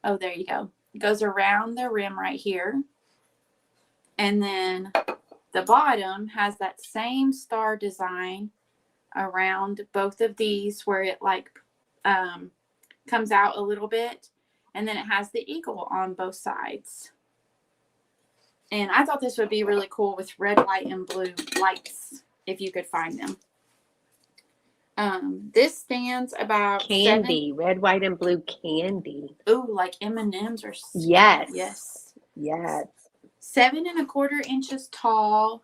Oh, there you go. It goes around the rim right here. And then the bottom has that same star design around both of these where it like comes out a little bit. And then it has the eagle on both sides. And I thought this would be really cool with red, white, and blue lights if you could find them. This stands about candy, red, white, and blue candy. Ooh, like M&Ms or yes. 7 1/4 inches tall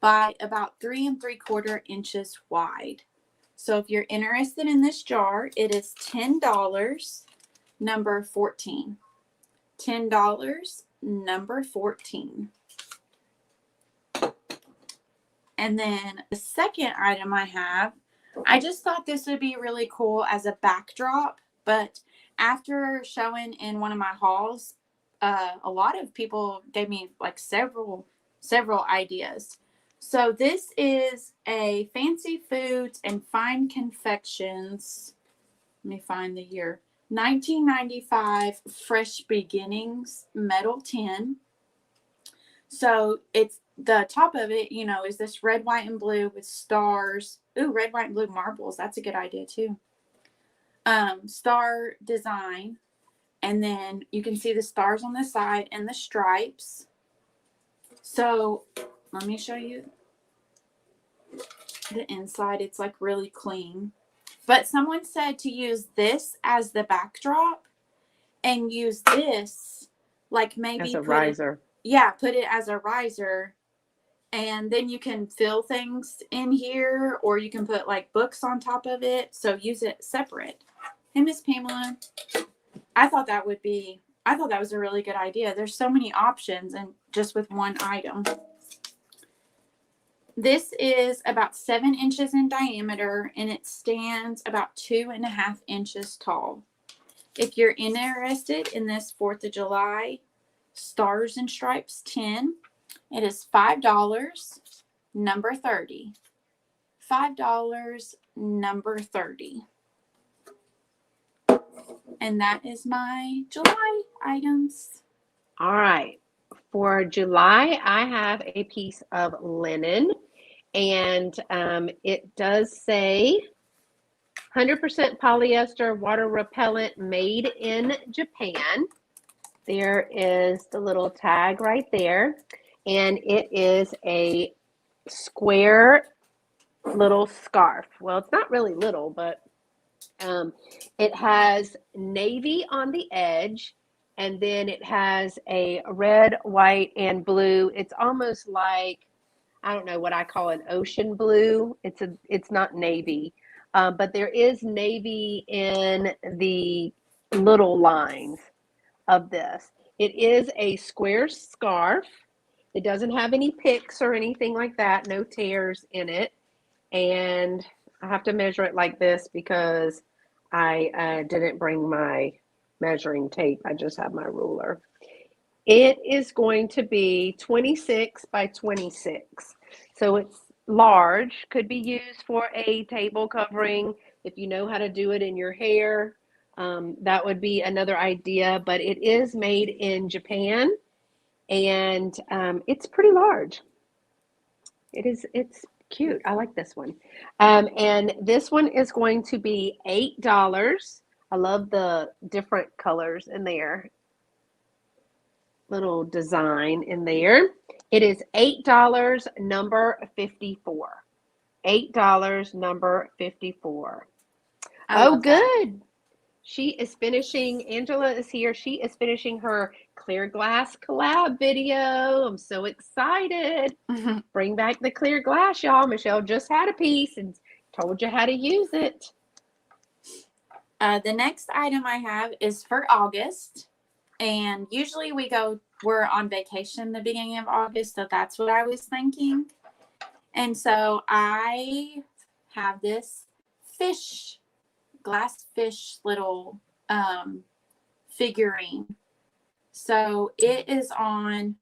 by about 3 3/4 inches wide. So if you're interested in this jar, it is $10, number 14. $10, number 14. And then the second item I have, I just thought this would be really cool as a backdrop, but after showing in one of my hauls, a lot of people gave me like several ideas. So this is a Fancy Foods and Fine Confections, let me find the year, 1995 Fresh Beginnings metal tin. So it's the top of it, you know, is this red, white, and blue with stars. Ooh, red, white, and blue marbles. That's a good idea too. Star design. And then you can see the stars on the side and the stripes. So let me show you the inside. It's like really clean. But someone said to use this as the backdrop and use this like maybe As a riser. Put it as a riser, and then you can fill things in here, or you can put like books on top of it. So use it separate. Hey, Miss Pamela, I thought that was a really good idea. There's so many options and just with one item. This is about 7 inches in diameter, and it stands about 2.5 inches tall. If you're interested in this 4th of July Stars and Stripes tin, it is $5, number 30. $5, number 30. And that is my July items. All right. For July, I have a piece of linen, and it does say 100% polyester, water repellent, made in Japan. There is the little tag right there, and it is a square little scarf. Well, it's not really little, but it has navy on the edge, and then it has a red, white, and blue. It's almost like, I don't know what I call an ocean blue. It's not navy, but there is navy in the little lines of this. It is a square scarf. It doesn't have any picks or anything like that, no tears in it. And I have to measure it like this because I didn't bring my measuring tape. I just have my ruler. It is going to be 26 by 26. So it's large, could be used for a table covering. If you know how to do it in your hair, that would be another idea, but it is made in Japan, and it's pretty large. It's cute. I like this one. And this one is going to be $8. I love the different colors in there. Little design in there. It is $8, number 54. $8, number 54. Oh, good. She is finishing, Angela is here. She is finishing her clear glass collab video. I'm so excited. Bring back the clear glass, y'all. Michelle just had a piece and told you how to use it. The next item I have is for August. And usually we're on vacation the beginning of August. So that's what I was thinking. And so I have this glass fish little figurine. So it is on,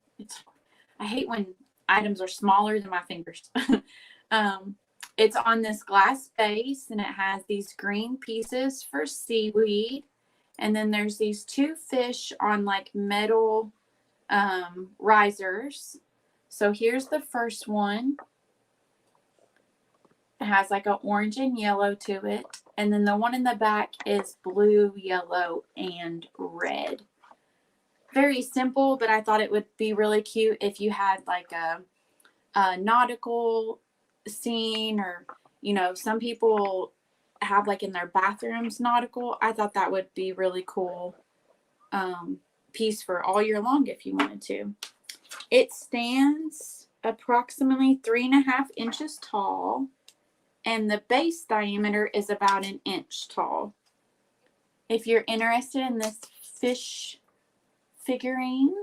I hate when items are smaller than my fingers. It's on this glass base, and it has these green pieces for seaweed. And then there's these 2 fish on like metal risers. So here's the first one. It has like an orange and yellow to it. And then the one in the back is blue, yellow, and red. Very simple, but I thought it would be really cute if you had like a nautical scene, or, you know, some people have like in their bathrooms nautical. I thought that would be really cool piece for all year long if you wanted to. It stands approximately 3.5 inches tall. and the base diameter is about an inch tall. If you're interested in this fish figurine,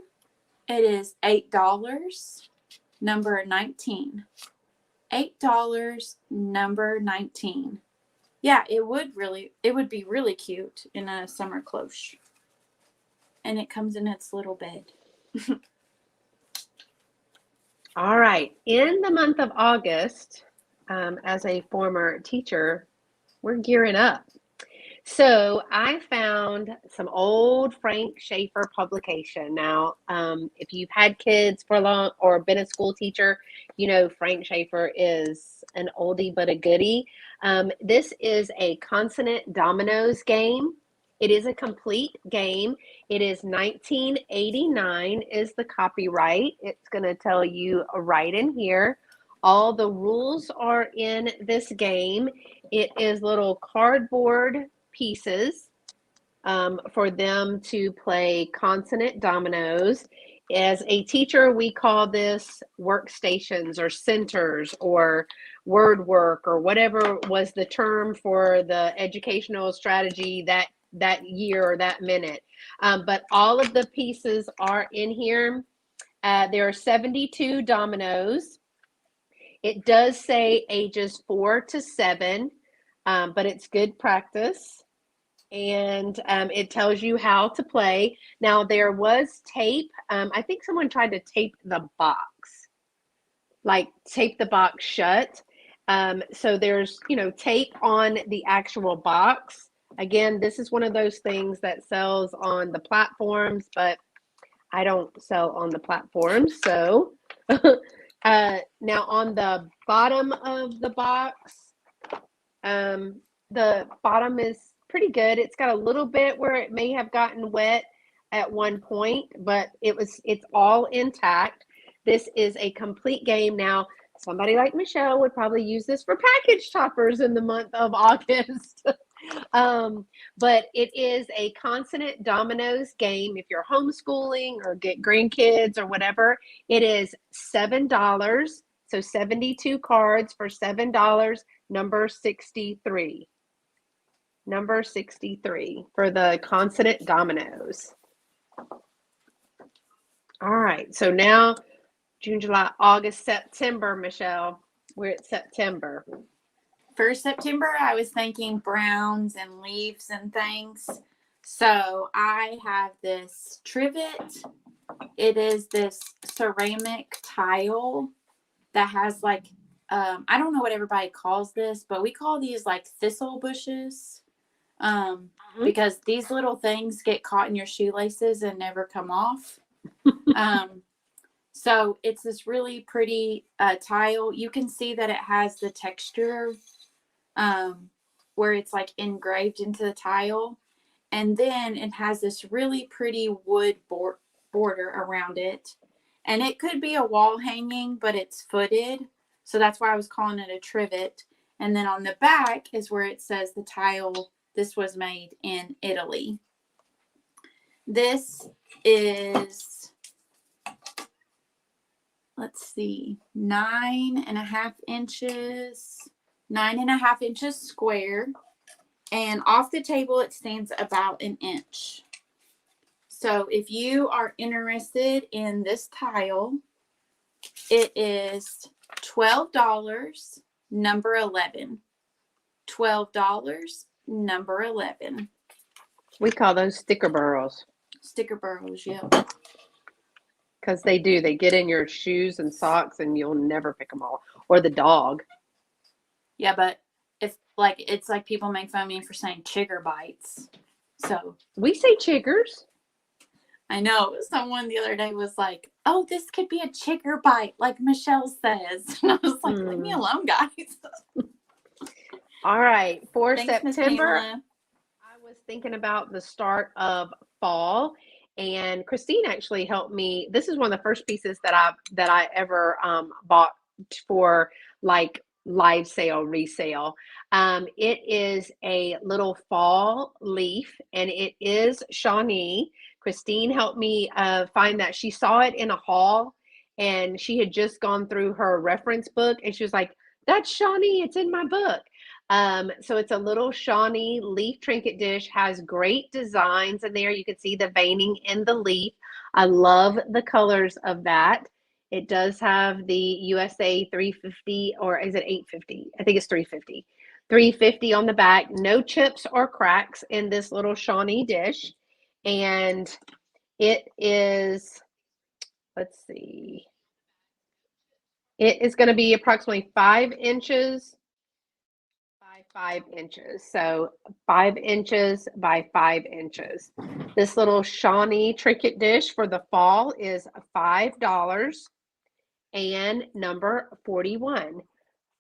it is $8, number 19. $8, number 19. Yeah, it would be really cute in a summer cloche. And it comes in its little bed. All right. In the month of August, as a former teacher, we're gearing up. So I found some old Frank Schaefer publication. Now, if you've had kids for long or been a school teacher, you know Frank Schaefer is an oldie but a goodie. This is a Consonant Dominoes game. It is a complete game. It is 1989 is the copyright. It's going to tell you right in here. All the rules are in this game. It is little cardboard pieces for them to play consonant dominoes. As a teacher, we call this workstations or centers or word work or whatever was the term for the educational strategy that year or that minute. But all of the pieces are in here. There are 72 dominoes. It does say ages 4 to 7, but it's good practice. And it tells you how to play. Now, there was tape. I think someone tried to tape the box, like tape the box shut. So there's, tape on the actual box. Again, this is one of those things that sells on the platforms, but I don't sell on the platforms. So now on the bottom of the box, the bottom is pretty good. It's got a little bit where it may have gotten wet at one point, but it's all intact. This is a complete game. Now, somebody like Michelle would probably use this for package toppers in the month of August. But it is a consonant dominoes game. If you're homeschooling or get grandkids or whatever, it is $7. So 72 cards for $7, number 63. Number 63 for the consonant dominoes. All right, so now June, July, August, September, Michelle. We're at September. For September, I was thinking browns and leaves and things. So I have this trivet. It is this ceramic tile that has like, I don't know what everybody calls this, but we call these like thistle bushes. Because these little things get caught in your shoelaces and never come off. So it's this really pretty tile. You can see that it has the texture where it's like engraved into the tile. And then it has this really pretty wood border around it. And it could be a wall hanging, but it's footed. So that's why I was calling it a trivet. And then on the back is where it says the tile. This was made in Italy. This is, let's see, 9.5 inches, 9.5 inches square. And off the table, it stands about an inch. So if you are interested in this tile, it is $12, number 11. $12. Number 11. We call those sticker burrows. Sticker burrows, yeah. Because they do. They get in your shoes and socks and you'll never pick them all. Or the dog. Yeah, but it's like people make fun of me for saying chigger bites. So we say chiggers. I know. Someone the other day was like, oh, this could be a chigger bite, like Michelle says. And I was like, leave me alone, guys. All right, for Thanks, September, I was thinking about the start of fall, and Christine actually helped me. This is one of the first pieces that I ever bought for like live sale, resale. It is a little fall leaf, and it is Shawnee. Christine helped me find that. She saw it in a haul, and she had just gone through her reference book, and she was like, That's Shawnee. It's in my book. So it's a little Shawnee leaf trinket dish, has great designs in there. You can see the veining in the leaf. I love the colors of that. It does have the USA 350, or is it 850? I think it's 350. 350 on the back. No chips or cracks in this little Shawnee dish. And it is, let's see, it is going to be approximately 5 inches by 5 inches. So 5 inches by 5 inches. This little Shawnee trinket dish for the fall is $5 and number 41.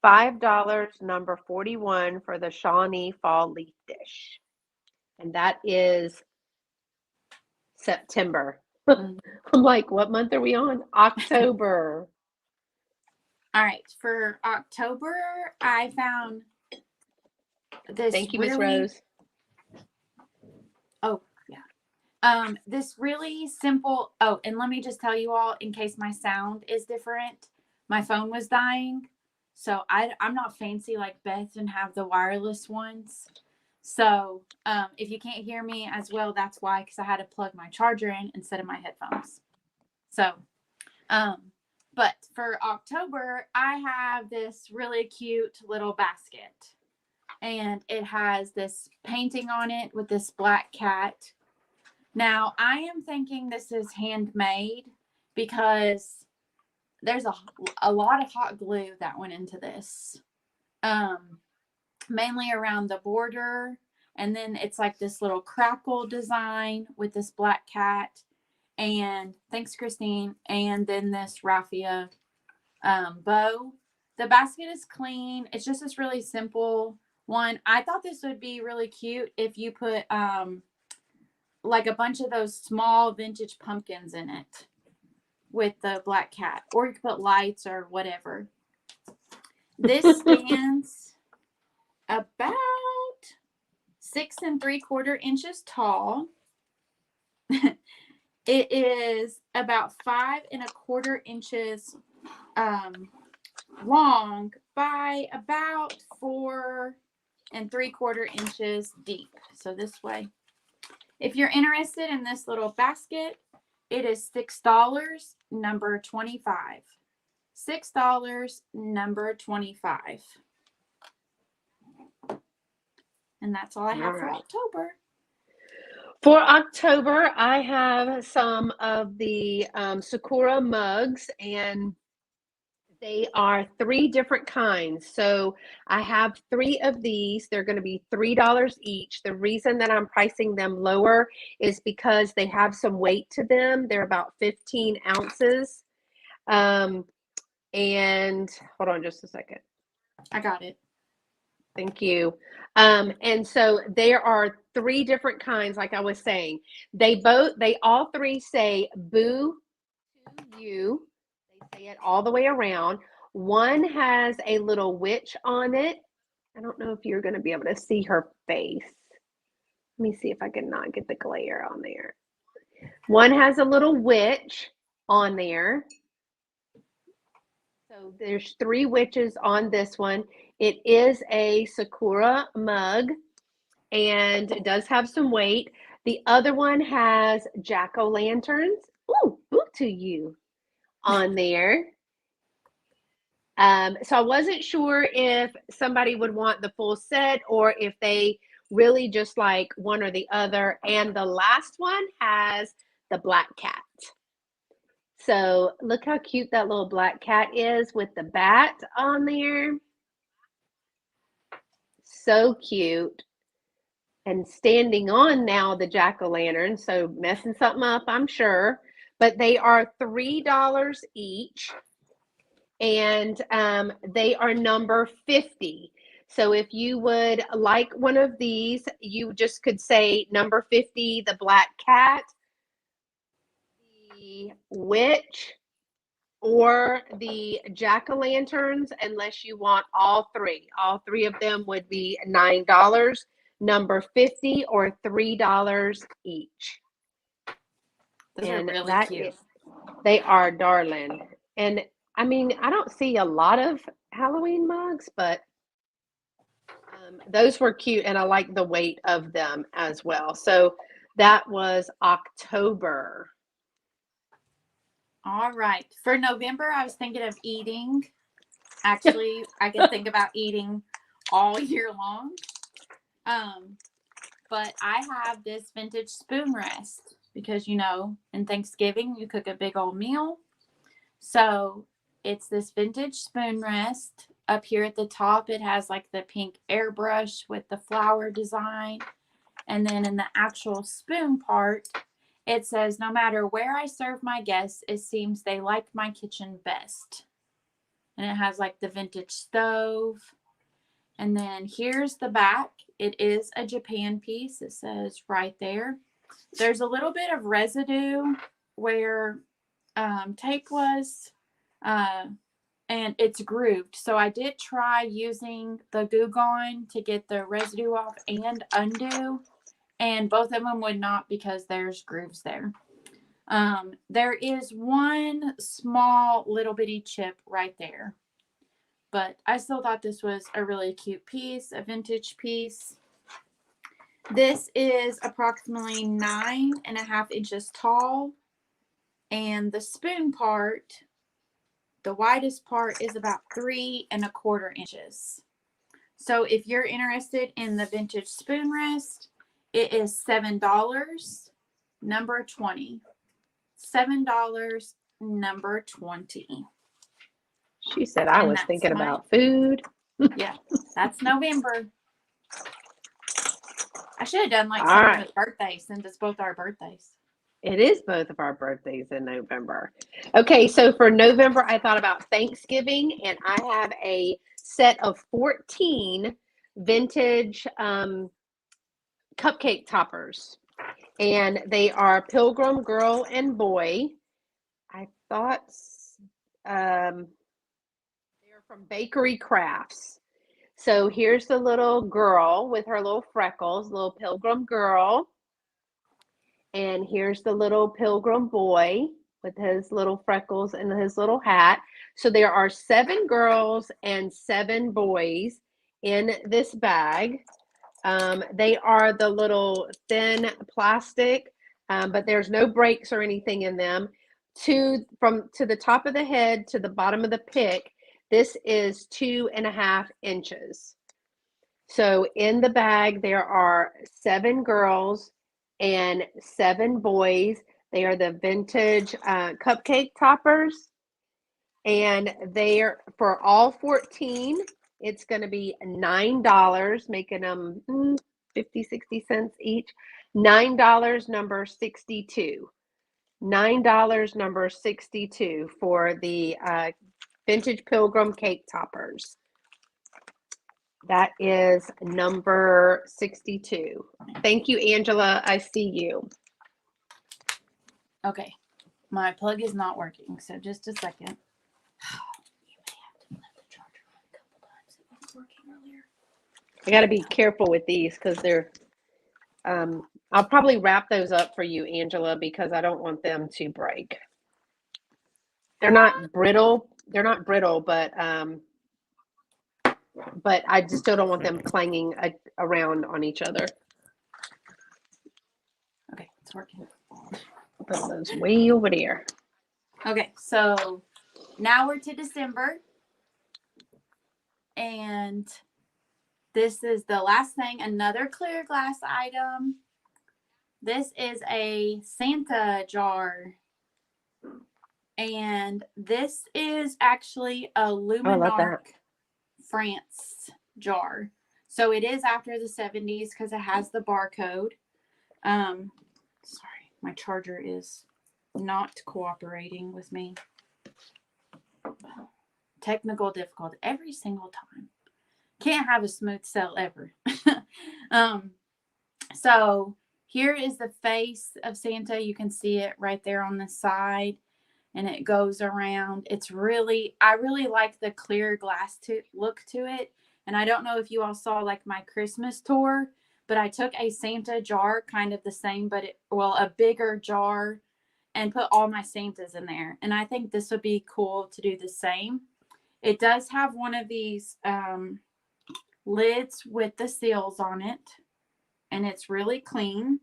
$5, number 41 for the Shawnee fall leaf dish. And that is September. I'm like, what month are we on? October. All right, for October, I found this. Thank you, Miss Rose. Oh, yeah. This really simple. Oh, and let me just tell you all, in case my sound is different, my phone was dying, so I'm not fancy like Beth and have the wireless ones. So if you can't hear me as well, that's why, because I had to plug my charger in instead of my headphones. So, but for October, I have this really cute little basket. And it has this painting on it with this black cat. Now, I am thinking this is handmade because there's a lot of hot glue that went into this. Mainly around the border. And then it's like this little crackle design with this black cat. And thanks, Christine. And then this raffia bow. The basket is clean. It's just this really simple one. I thought this would be really cute if you put like a bunch of those small vintage pumpkins in it with the black cat. Or you could put lights or whatever. This stands about 6 3/4 inches tall. It is about 5 1/4 inches long by about 4 3/4 inches deep. So this way. If you're interested in this little basket, it is $6, number 25. $6, number 25. And that's all I have for October. For October, I have some of the Sakura mugs, and they are 3 different kinds. So I have 3 of these. They're going to be $3 each. The reason that I'm pricing them lower is because they have some weight to them. They're about 15 ounces. And hold on just a second. I got it. Thank you. And so there are 3 different kinds, like I was saying. They all 3 say boo to you. They say it all the way around. One has a little witch on it. I don't know if you're going to be able to see her face. Let me see if I can not get the glare on there. One has a little witch on there. So there's 3 witches on this one. It is a Sakura mug, and it does have some weight. The other one has jack-o'-lanterns. Ooh, boo to you on there. So I wasn't sure if somebody would want the full set or if they really just like one or the other. And the last one has the black cat. So look how cute that little black cat is with the bat on there. So cute. And standing on now the jack-o'-lantern, so messing something up, I'm sure. But they are $3 each, and they are number 50. So if you would like one of these, you just could say number 50, the black cat, the witch, or the jack-o'-lanterns, unless you want all 3. All 3 of them would be $9, number 50, or $3 each. Those are really cute. They are, darling. And I mean, I don't see a lot of Halloween mugs, but those were cute, and I like the weight of them as well. So that was October. All right. For November, I was thinking of eating. Actually, I can think about eating all year long. But I have this vintage spoon rest because, in Thanksgiving, you cook a big old meal. So it's this vintage spoon rest. Up here at the top, it has like the pink airbrush with the flower design. And then in the actual spoon part, it says, no matter where I serve my guests, it seems they like my kitchen best. And it has like the vintage stove. And then here's the back. It is a Japan piece. It says right there. There's a little bit of residue where tape was, and it's grooved. So I did try using the Goo Gone to get the residue off and undo. And both of them would not because there's grooves there. There is one small little bitty chip right there. But I still thought this was a really cute piece, a vintage piece. This is approximately 9.5 inches tall. And the spoon part, the widest part, is about 3.25 inches. So if you're interested in the vintage spoon rest, it is $7, number 20. $7, number 20. She said I was thinking about food. Yeah, that's November. I should have done like something with birthdays since it's both our birthdays. It is both of our birthdays in November. Okay, so for November, I thought about Thanksgiving, and I have a set of 14 vintage cupcake toppers. And they are Pilgrim, girl and boy. I thought they're from Bakery Crafts. So here's the little girl with her little freckles, little Pilgrim girl. And here's the little Pilgrim boy with his little freckles and his little hat. So there are 7 girls and 7 boys in this bag. They are the little thin plastic, but there's no breaks or anything in them. From the top of the head to the bottom of the pick, this is 2.5 inches. So in the bag, there are 7 girls and 7 boys. They are the vintage cupcake toppers. And they're for all 14, it's going to be $9, making them 50, 60 cents each. $9, number 62. $9, number 62 for the vintage Pilgrim cake toppers. That is number 62. Thank you, Angela. I see you. Okay. My plug is not working, so just a second. I got to be careful with these because they're, I'll probably wrap those up for you, Angela, because I don't want them to break. They're not brittle, but I just still don't want them clanging around on each other. Okay, it's working. Put those way over there. Okay, so now we're to December. And this is the last thing, another clear glass item. This is a Santa jar. And this is actually a Luminarc France jar. So it is after the 70s because it has the barcode. Sorry, my charger is not cooperating with me. Technical difficulty every single time. Can't have a smooth sell ever. So here is the face of Santa. You can see it right there on the side. And it goes around. I really like the clear glass look to it. And I don't know if you all saw like my Christmas tour, but I took a Santa jar, kind of the same, but a bigger jar, and put all my Santas in there. And I think this would be cool to do the same. It does have one of these lids with the seals on it, and it's really clean.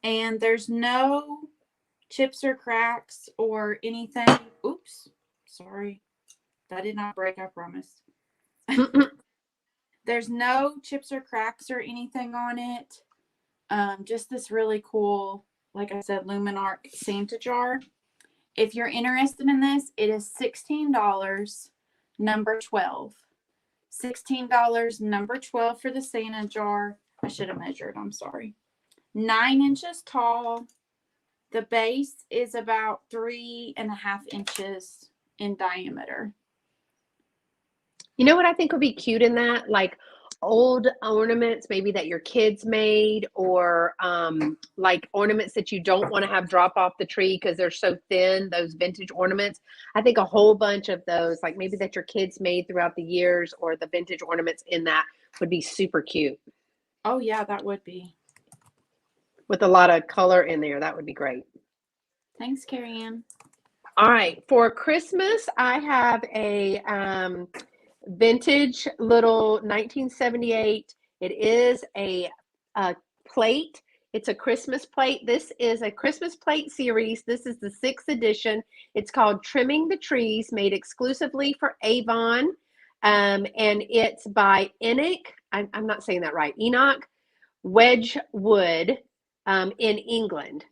And there's no chips or cracks or anything. Oops, sorry. That did not break, I promise. There's no chips or cracks or anything on it. Just this really cool, like I said, Luminarc Santa jar. If you're interested in this, it is $16, number 12. $16, number 12 for the Santa jar. I should have measured, I'm sorry. 9 inches tall. The base is about 3.5 inches in diameter. You know what I think would be cute in that? Like old ornaments, maybe that your kids made, or like ornaments that you don't want to have drop off the tree because they're so thin, those vintage ornaments. I think a whole bunch of those, like maybe that your kids made throughout the years, or the vintage ornaments in that would be super cute. Oh, yeah, that would be. With a lot of color in there, that would be great. Thanks, Carrie Ann. All right, for Christmas, I have a vintage little 1978. It is a plate. It's a Christmas plate. This is a Christmas plate series. This is the 6th edition. It's called Trimming the Trees, made exclusively for Avon. And it's by Enoch. I'm not saying that right. Enoch Wedgwood in England.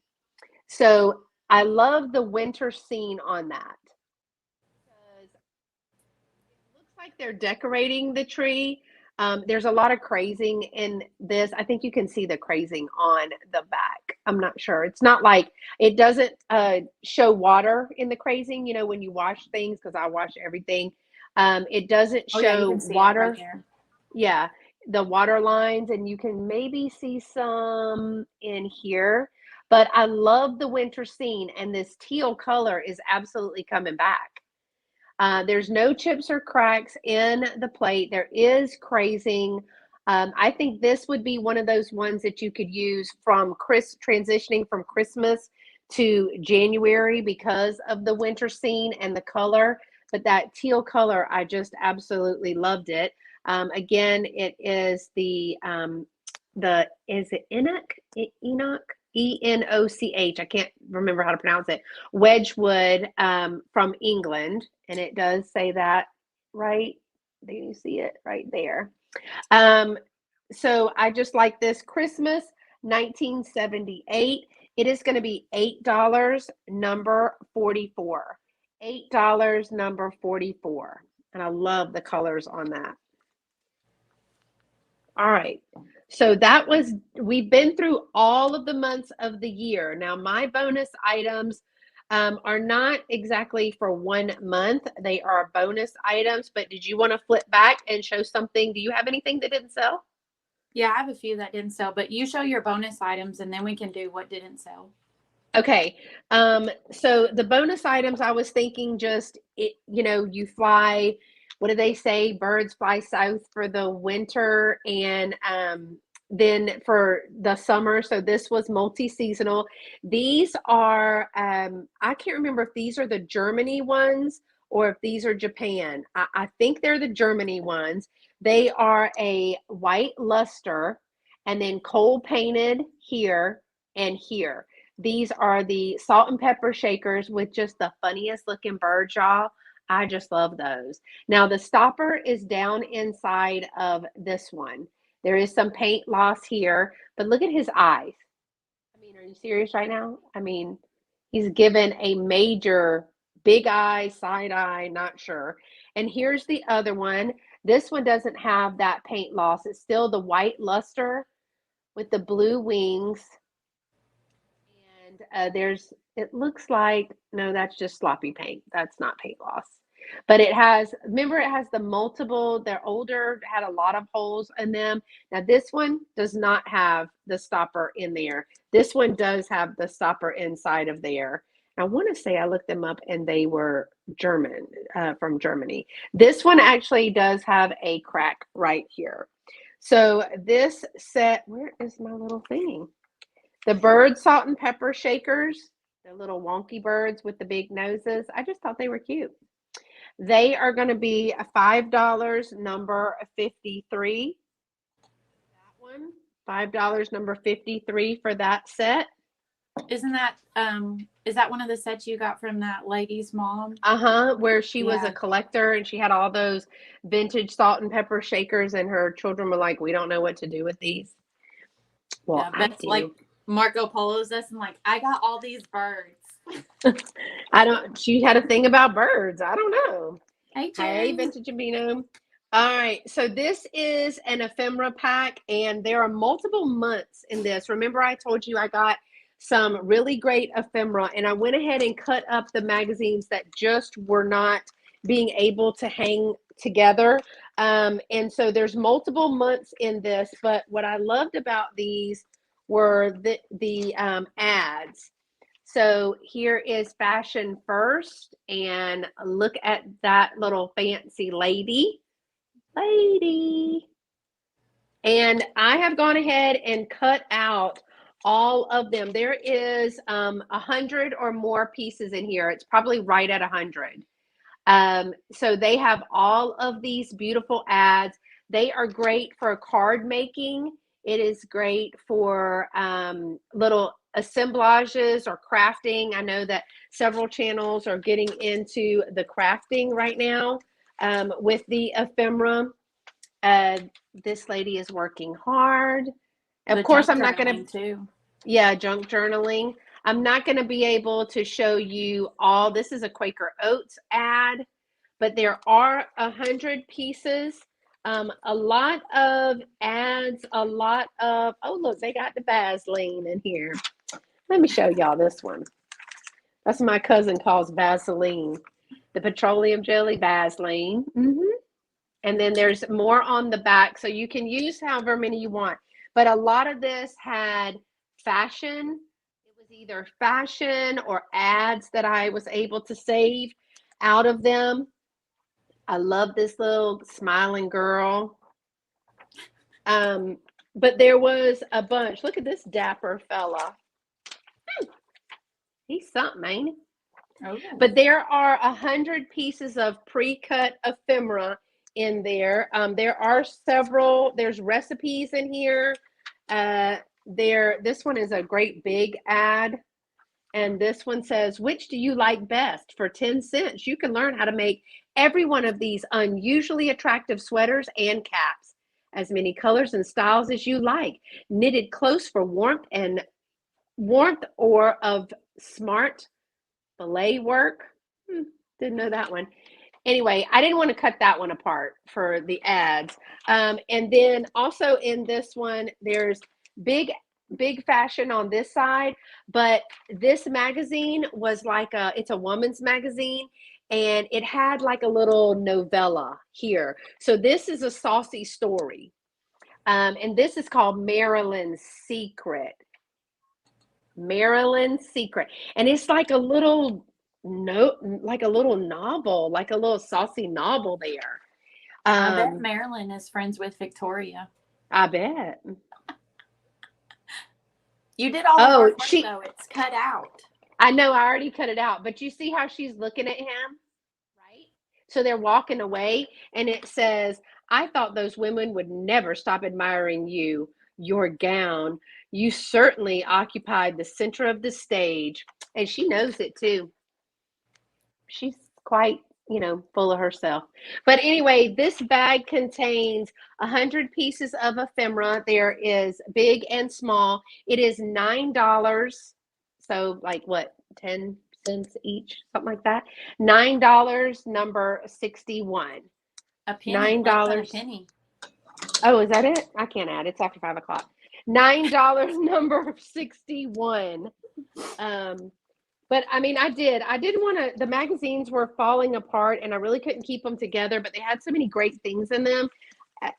So I love the winter scene on that. Like they're decorating the tree. There's a lot of crazing in this. I think you can see the crazing on the back. I'm not sure. It's not like, it doesn't show water in the crazing, you know, when you wash things, because I wash everything. It doesn't show water. Right there. Yeah, the water lines, and you can maybe see some in here. But I love the winter scene, and this teal color is absolutely coming back. There's no chips or cracks in the plate. There is crazing. I think this would be one of those ones that you could use from transitioning from Christmas to January because of the winter scene and the color. But that teal color, I just absolutely loved it. Again, it is is it Enoch? Enoch? Enoch. I can't remember how to pronounce it. Wedgwood from England. And it does say that right. Do you see it right there? So I just like this Christmas 1978. It is going to be $8, number 44. $8, number 44. And I love the colors on that. All right. So we've been through all of the months of the year. Now, my bonus items are not exactly for 1 month. They are bonus items, but did you want to flip back and show something? Do you have anything that didn't sell? Yeah, I have a few that didn't sell, but you show your bonus items and then we can do what didn't sell. Okay. So the bonus items, I was thinking you fly, what do they say? Birds fly south for the winter and then for the summer. So this was multi-seasonal. These are, I can't remember if these are the Germany ones or if these are Japan. I think they're the Germany ones. They are a white luster and then coal painted here and here. These are the salt and pepper shakers with just the funniest looking bird jaw. I just love those. Now the stopper is down inside of this one. There is some paint loss here, but look at his eyes. I mean, are you serious right now? I mean, he's given a major big eye, side eye, not sure. And here's the other one. This one doesn't have that paint loss. It's still the white luster with the blue wings. And it looks like, no, that's just sloppy paint. That's not paint loss. But it has the multiple, they're older, had a lot of holes in them. Now this one does not have the stopper in there. This one does have the stopper inside of there. I want to say I looked them up and they were German, from Germany. This one actually does have a crack right here. So this set, where is my little thing? The bird salt and pepper shakers, the little wonky birds with the big noses. I just thought they were cute. They are going to be $5, number 53. That one, $5, number 53 for that set. Isn't that is that one of the sets you got from that lady's mom? Where she was a Yeah. collector and she had all those vintage salt and pepper shakers, and her children were like, we don't know what to do with these. Well, Yeah, I Beth's do. like Marco Polo's us and like, I got all these birds. She had a thing about birds. I don't know. Hey, Hey, Jerry. Vintage Amino. All right, so this is an ephemera pack, and there are multiple months in this. Remember, I told you I got some really great ephemera, and I went ahead and cut up the magazines that just were not being able to hang together. And so there's multiple months in this, but what I loved about these were the ads. So here is Fashion First, and look at that little fancy lady. And I have gone ahead and cut out all of them. There is 100 or more pieces in here. It's probably right at 100. So they have all of these beautiful ads. They are great for card making. It is great for little assemblages or crafting. I know that several channels are getting into the crafting right now with the ephemera. This lady is working hard. Of course, I'm not going to. Yeah, junk journaling. I'm not going to be able to show you all. This is a Quaker Oats ad, but there are 100 pieces. A lot of ads, a lot of, oh, look, they got the Vaseline in here. Let me show y'all this one. That's what my cousin calls Vaseline. The petroleum jelly Vaseline. And then there's more on the back, so you can use however many you want. But a lot of this had fashion. It was either fashion or ads that I was able to save out of them. I love this little smiling girl. But there was a bunch. Look at this dapper fella. He's something, ain't he? Oh. But there are 100 pieces of pre-cut ephemera in there. There are several. There's recipes in here. This one is a great big ad. And this one says, which do you like best? For 10 cents, you can learn how to make every one of these unusually attractive sweaters and caps. As many colors and styles as you like. Knitted close for warmth or of smart belay work. Didn't know that one. Anyway, I didn't want to cut that one apart for the ads. And then also in this one, there's big fashion on this side, but this magazine was like it's a woman's magazine, and it had like a little novella here. So this is a saucy story. And this is called Marilyn's Secret. Marilyn's Secret. And it's like a little novel, like a little saucy novel there. I bet Marilyn is friends with Victoria. I bet. You did all the hard work, though. It's cut out. I know, I already cut it out, but you see how she's looking at him, right? So they're walking away, and it says, I thought those women would never stop admiring you, your gown. You certainly occupied the center of the stage. And she knows it too. She's quite, full of herself. But anyway, this bag contains 100 pieces of ephemera. There is big and small. It is $9. So like what, 10 cents each, something like that. $9, number 61. A penny. $9. A penny. Oh, is that it? I can't add. It's after 5 o'clock. $9, number 61. But I mean, I didn't want to, the magazines were falling apart and I really couldn't keep them together, but they had so many great things in them.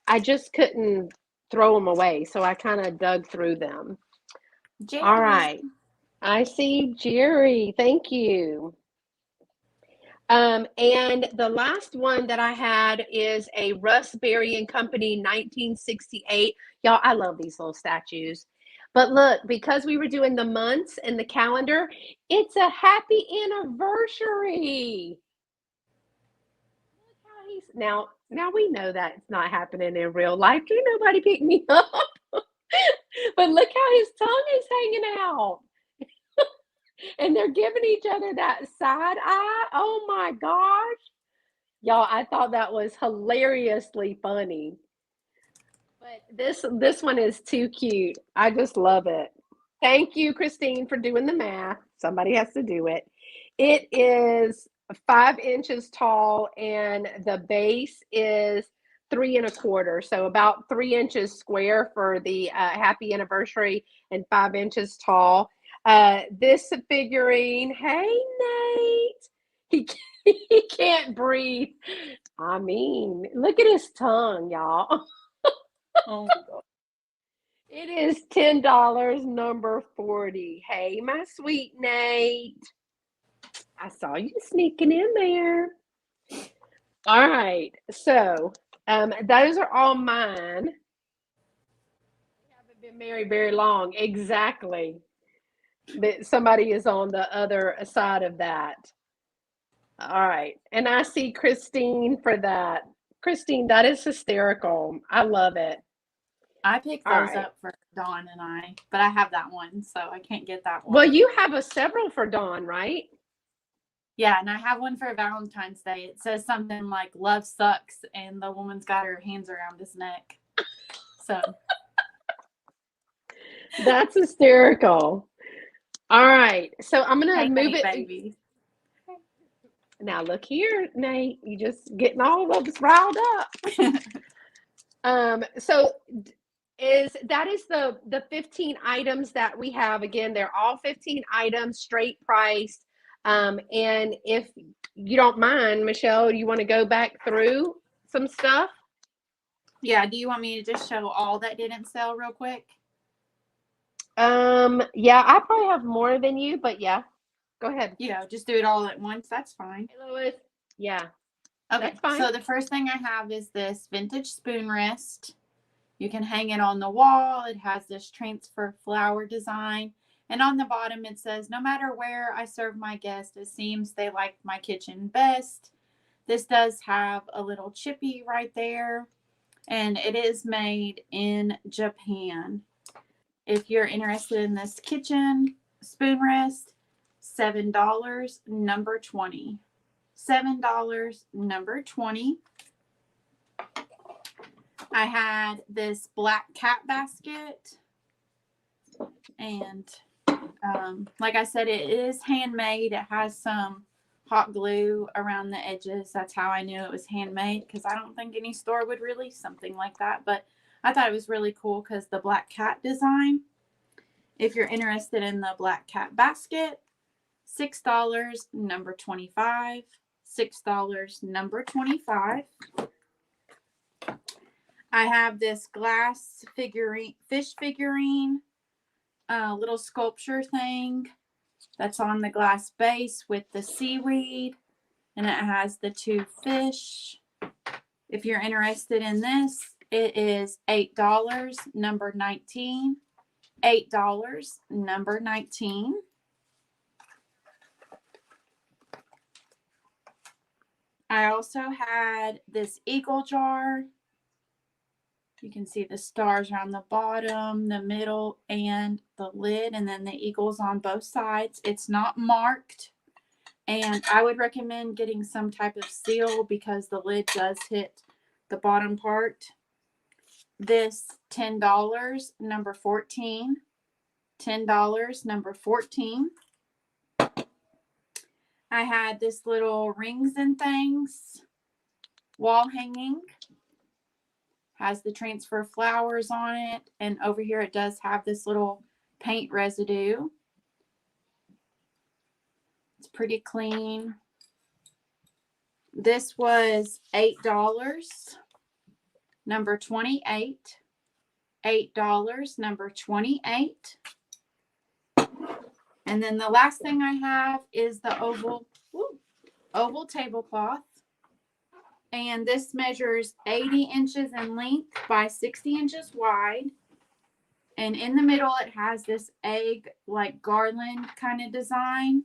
I just couldn't throw them away. So I kind of dug through them. Jerry. All right. I see Jerry. Thank you. And the last one that I had is a Russ Berry and Company 1968. Y'all, I love these little statues. But look, because we were doing the months and the calendar, it's a happy anniversary. Now we know that it's not happening in real life. Can't nobody pick me up. But look how his tongue is hanging out. And they're giving each other that side eye. Oh my gosh. Y'all, I thought that was hilariously funny. But this one is too cute. I just love it. Thank you, Christine, for doing the math. Somebody has to do it. It is 5 inches tall, and the base is 3 1/4, so about 3 inches square for the happy anniversary, and 5 inches tall. This figurine, hey Nate, he he can't breathe. I mean, look at his tongue, y'all. Oh my God. It is $10, number 40. Hey, my sweet Nate. I saw you sneaking in there. All right. So, those are all mine. We haven't been married very long. Exactly. That somebody is on the other side of that. All right. And I see Christine for that. Christine, that is hysterical. I love it. I picked All those right. up for Dawn and I, but I have that one, so I can't get that one. Well, you have several for Dawn, right? Yeah, and I have one for Valentine's Day. It says something like "Love sucks," and the woman's got her hands around his neck. So That's hysterical. All right. So I'm going to hey, move Nate, it. baby. Now, look here, Nate. You just getting all of us riled up. So that is the 15 items that we have. Again, they're all 15 items, straight priced. And if you don't mind, Michelle, you want to go back through some stuff? Yeah, do you want me to just show all that didn't sell real quick? Yeah, I probably have more than you, but yeah, go ahead. Just do it all at once. That's fine. Hey, Lois. Yeah, Okay, that's fine. so the first thing I have is this vintage spoon rest. You can hang it on the wall. It has this transfer flower design. And on the bottom, it says, no matter where I serve my guests, it seems they like my kitchen best. This does have a little chippy right there. And it is made in Japan. If you're interested in this kitchen spoon rest, $7, number 20. $7, number 20. I had this black cat basket, and like I said, it is handmade. It has some hot glue around the edges. That's how I knew it was handmade, because I don't think any store would release something like that. But I thought it was really cool because the black cat design. If you're interested in the black cat basket, $6, number 25. $6, number 25. I have this glass figurine, fish figurine, little sculpture thing that's on the glass base with the seaweed, and it has the 2 fish. If you're interested in this, it is $8, number 19. $8, number 19. I also had this eagle jar. You can see the stars around the bottom, the middle, and the lid, and then the eagles on both sides. It's not marked, and I would recommend getting some type of seal because the lid does hit the bottom part. This $10, number 14. $10, number 14. I had this little rings and things wall hanging. Has the transfer flowers on it, and over here it does have this little paint residue. It's pretty clean. This was $8, number 28. $8, number 28. And then the last thing I have is the oval tablecloth. And this measures 80 inches in length by 60 inches wide. And in the middle, it has this egg, like garland kind of design.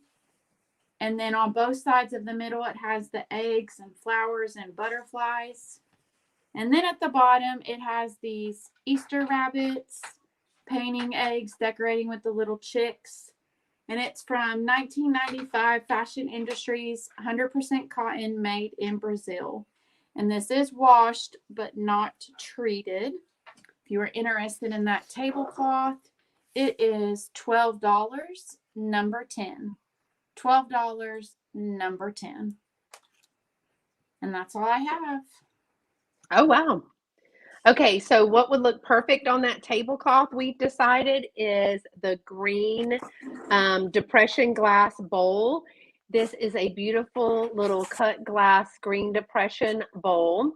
And then on both sides of the middle, it has the eggs and flowers and butterflies. And then at the bottom, it has these Easter rabbits, painting eggs, decorating with the little chicks. And it's from 1995 Fashion Industries, 100% cotton, made in Brazil. And this is washed but not treated. If you are interested in that tablecloth, it is $12, number 10. $12, number 10. And that's all I have. Oh, wow. Okay, so what would look perfect on that tablecloth, we've decided, is the green depression glass bowl. This is a beautiful little cut glass green depression bowl.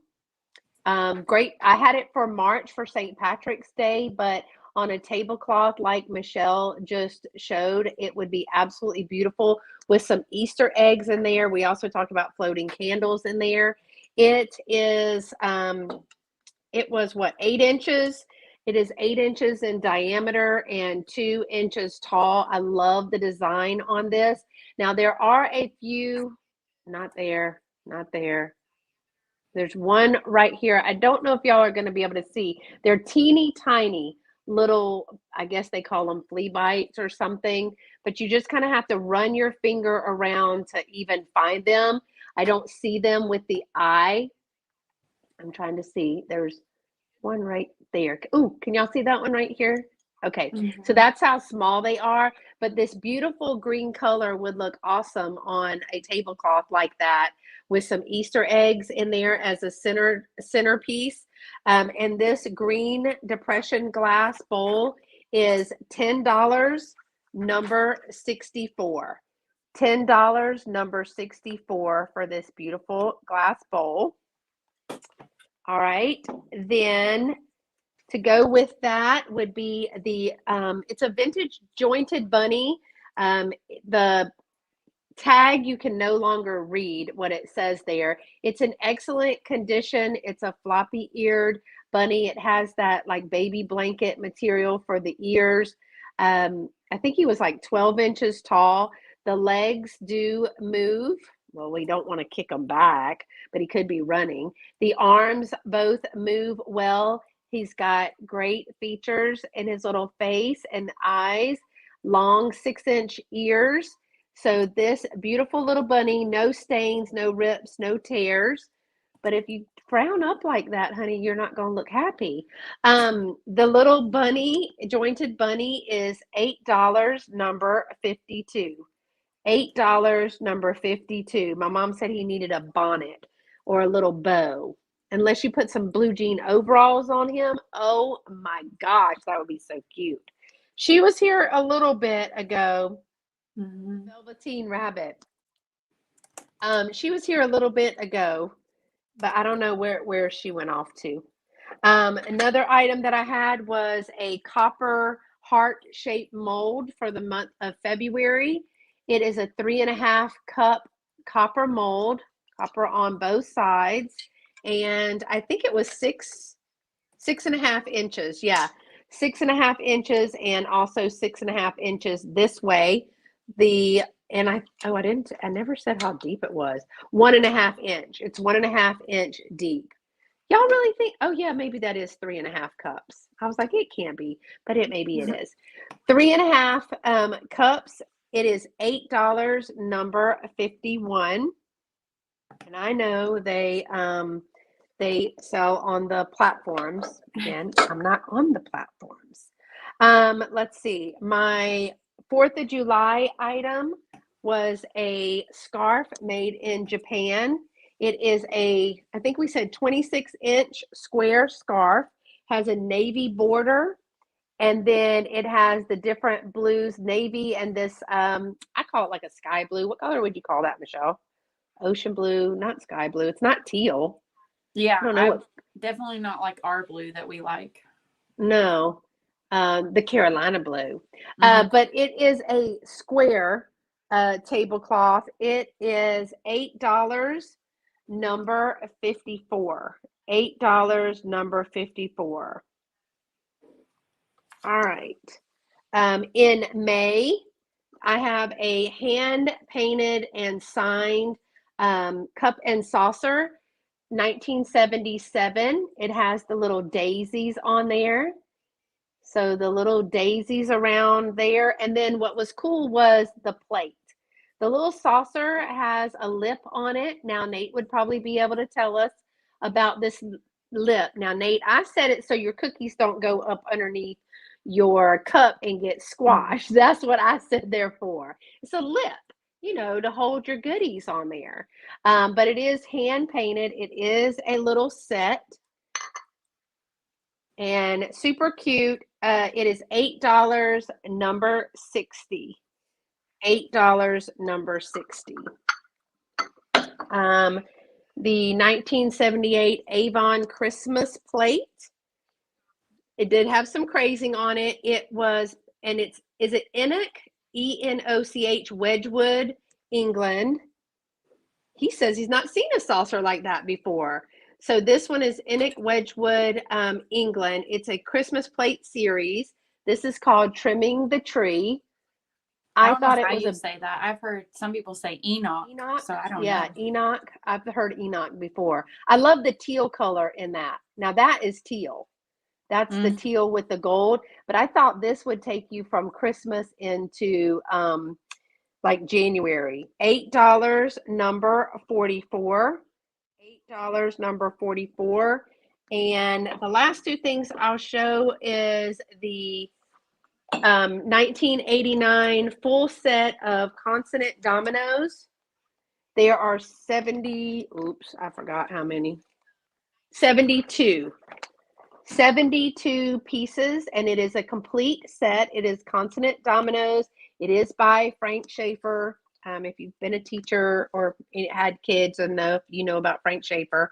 Great. I had it for March for St. Patrick's Day, but on a tablecloth like Michelle just showed, it would be absolutely beautiful with some Easter eggs in there. We also talked about floating candles in there. It is, it was what, 8 inches? It is 8 inches in diameter and 2 inches tall. I love the design on this. Now there are a few, not there, not there. There's one right here. I don't know if y'all are going to be able to see. They're teeny tiny little, I guess they call them flea bites or something, but you just kind of have to run your finger around to even find them. I don't see them with the eye. I'm trying to see. There's one right there. Oh, can y'all see that one right here? Okay, so that's how small they are, but this beautiful green color would look awesome on a tablecloth like that with some Easter eggs in there as a centerpiece. And this green depression glass bowl is $10, number 64. $10, number 64 for this beautiful glass bowl. All right, then to go with that would be the, it's a vintage jointed bunny. The tag, you can no longer read what it says there. It's in excellent condition. It's a floppy eared bunny. It has that like baby blanket material for the ears. I think he was like 12 inches tall. The legs do move. Well, we don't want to kick him back, but he could be running. The arms both move well. He's got great features in his little face and eyes, long 6-inch ears. So this beautiful little bunny, no stains, no rips, no tears. But if you frown up like that, honey, you're not going to look happy. The little bunny, jointed bunny, is $8, number 52. $8, number 52. My mom said he needed a bonnet or a little bow. Unless you put some blue jean overalls on him. Oh my gosh, that would be so cute. She was here a little bit ago. Velveteen Rabbit. She was here a little bit ago, but I don't know where she went off to. Another item that I had was a copper heart-shaped mold for the month of February. It is a 3.5 cup copper mold, copper on both sides. And I think it was 6.5 inches. Yeah, 6.5 inches and also 6.5 inches this way. I never said how deep it was. 1.5 inch. It's 1.5 inch deep. Y'all really think, oh yeah, maybe that is 3.5 cups. I was like, it can't be, but maybe it is. 3.5 cups. It is $8, number 51. And I know they sell on the platforms. Again, I'm not on the platforms. Let's see. My 4th of July item was a scarf made in Japan. It is I think we said 26-inch square scarf, has a navy border, and then it has the different blues, navy, and this, I call it like a sky blue. What color would you call that, Michelle? Ocean blue, not sky blue. It's not teal. Yeah, I don't know definitely not like our blue that we like. No, the Carolina blue. But it is a square tablecloth. It is $8, number 54. $8, number 54. All right. In May, I have a hand painted and signed cup and saucer, 1977. It has the little daisies on there. So the little daisies around there. And then what was cool was the plate. The little saucer has a lip on it. Now, Nate would probably be able to tell us about this lip. Now, Nate, I set it so your cookies don't go up underneath your cup and get squashed. That's what I said there for. It's a lip, to hold your goodies on there. But it is hand painted. It is a little set and super cute. It is $8, number 60. $8, number 60. The 1978 Avon Christmas plate. It did have some crazing on it. It was, and is it Enoch? Enoch, Wedgwood, England. He says he's not seen a saucer like that before. So this one is Enoch, Wedgwood, England. It's a Christmas plate series. This is called Trimming the Tree. I thought it was say that. I've heard some people say Enoch. So I don't know. Yeah, Enoch. I've heard Enoch before. I love the teal color in that. Now that is teal. That's the teal with the gold. But I thought this would take you from Christmas into like January. $8, number 44. $8, number 44. And the last two things I'll show is the 1989 full set of Consonant Dominoes. There are 70, oops, I forgot how many. 72 pieces, and it is a complete set. It is Consonant Dominoes. It is by Frank Schaefer. If you've been a teacher or had kids and know, you know about Frank Schaefer.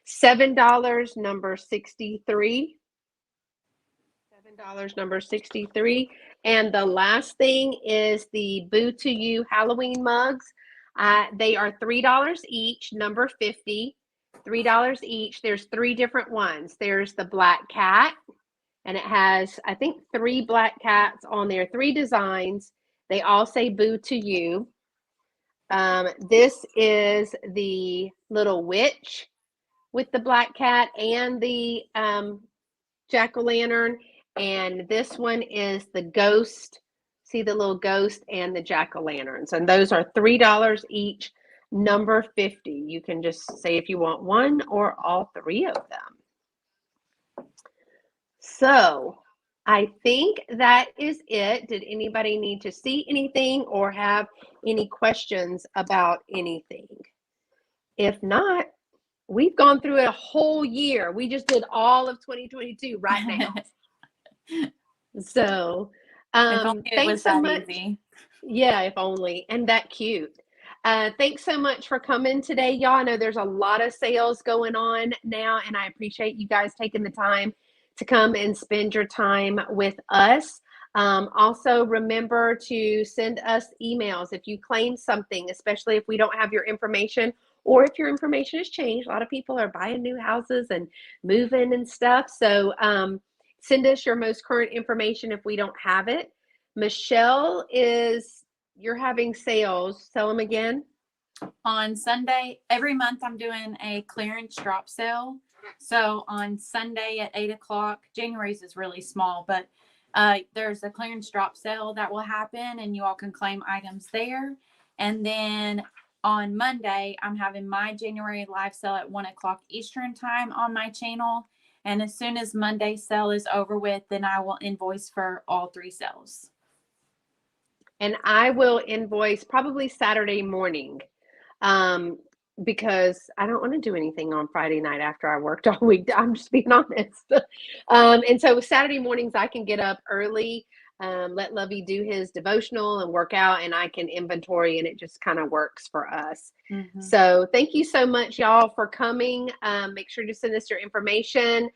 $7, number 63. $7, number 63. And the last thing is the Boo to You Halloween mugs. They are $3 each, number 50. $3 each. There's 3 different ones. There's the black cat, and it has, I think, 3 black cats on there, 3 designs. They all say Boo to You. This is the little witch with the black cat and the jack-o'-lantern. And this one is the ghost. See the little ghost and the jack-o'-lanterns. And those are $3 each, number 50. You can just say if you want one or all 3 of them. So I think that is it. Did anybody need to see anything or have any questions about anything? If not, we've gone through a whole year. We just did all of 2022 right now. So thanks so much. Easy. Yeah, if only. And that cute. Thanks so much for coming today, y'all. I know there's a lot of sales going on now, and I appreciate you guys taking the time to come and spend your time with us. Also, remember to send us emails if you claim something, especially if we don't have your information or if your information has changed. A lot of people are buying new houses and moving and stuff. So send us your most current information if we don't have it. Michelle, you're having sales. Tell them again. On Sunday, every month I'm doing a clearance drop sale. So on Sunday at 8 o'clock, January's is really small, but there's a clearance drop sale that will happen and you all can claim items there. And then on Monday, I'm having my January live sale at 1 o'clock Eastern time on my channel. And as soon as Monday's sale is over with, then I will invoice for all 3 sales. And I will invoice probably Saturday morning because I don't want to do anything on Friday night after I worked all week. I'm just being honest. And so Saturday mornings I can get up early, let Lovey do his devotional and work out, and I can inventory, and it just kind of works for us. Mm-hmm. So thank you so much, y'all, for coming. Make sure to send us your information.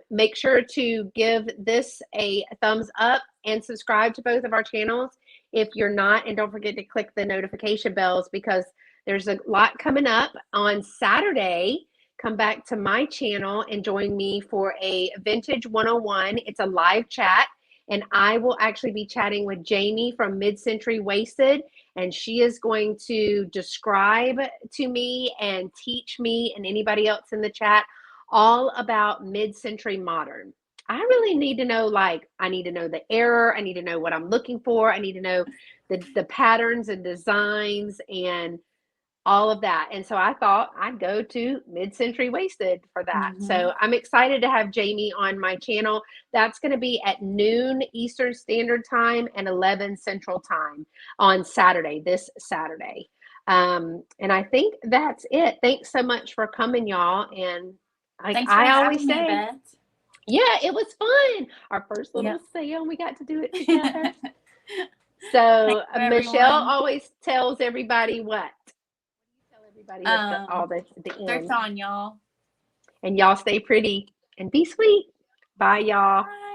Make sure to give this a thumbs up and subscribe to both of our channels if you're not, and don't forget to click the notification bells because there's a lot coming up. On Saturday, come back to my channel and join me for a Vintage 101. It's a live chat, And I will actually be chatting with Jamie from Mid-Century Wasted, and she is going to describe to me and teach me and anybody else in the chat all about mid-century modern. I really need to know, like, I need to know the error. I need to know what I'm looking for. I need to know the patterns and designs and all of that. And so I thought I'd go to Mid-Century Wasted for that. So I'm excited to have Jamie on my channel. That's going to be at noon Eastern Standard Time and 11 Central Time on Saturday, this Saturday. And I think that's it. Thanks so much for coming, y'all. And Thanks for I always having me, say, Beth. yeah, it was fun. Our first little sale, we got to do it together. So Michelle everyone. always tells everybody what? Tell everybody at the end. Thrift on, y'all. And y'all stay pretty and be sweet. Bye, y'all. Bye.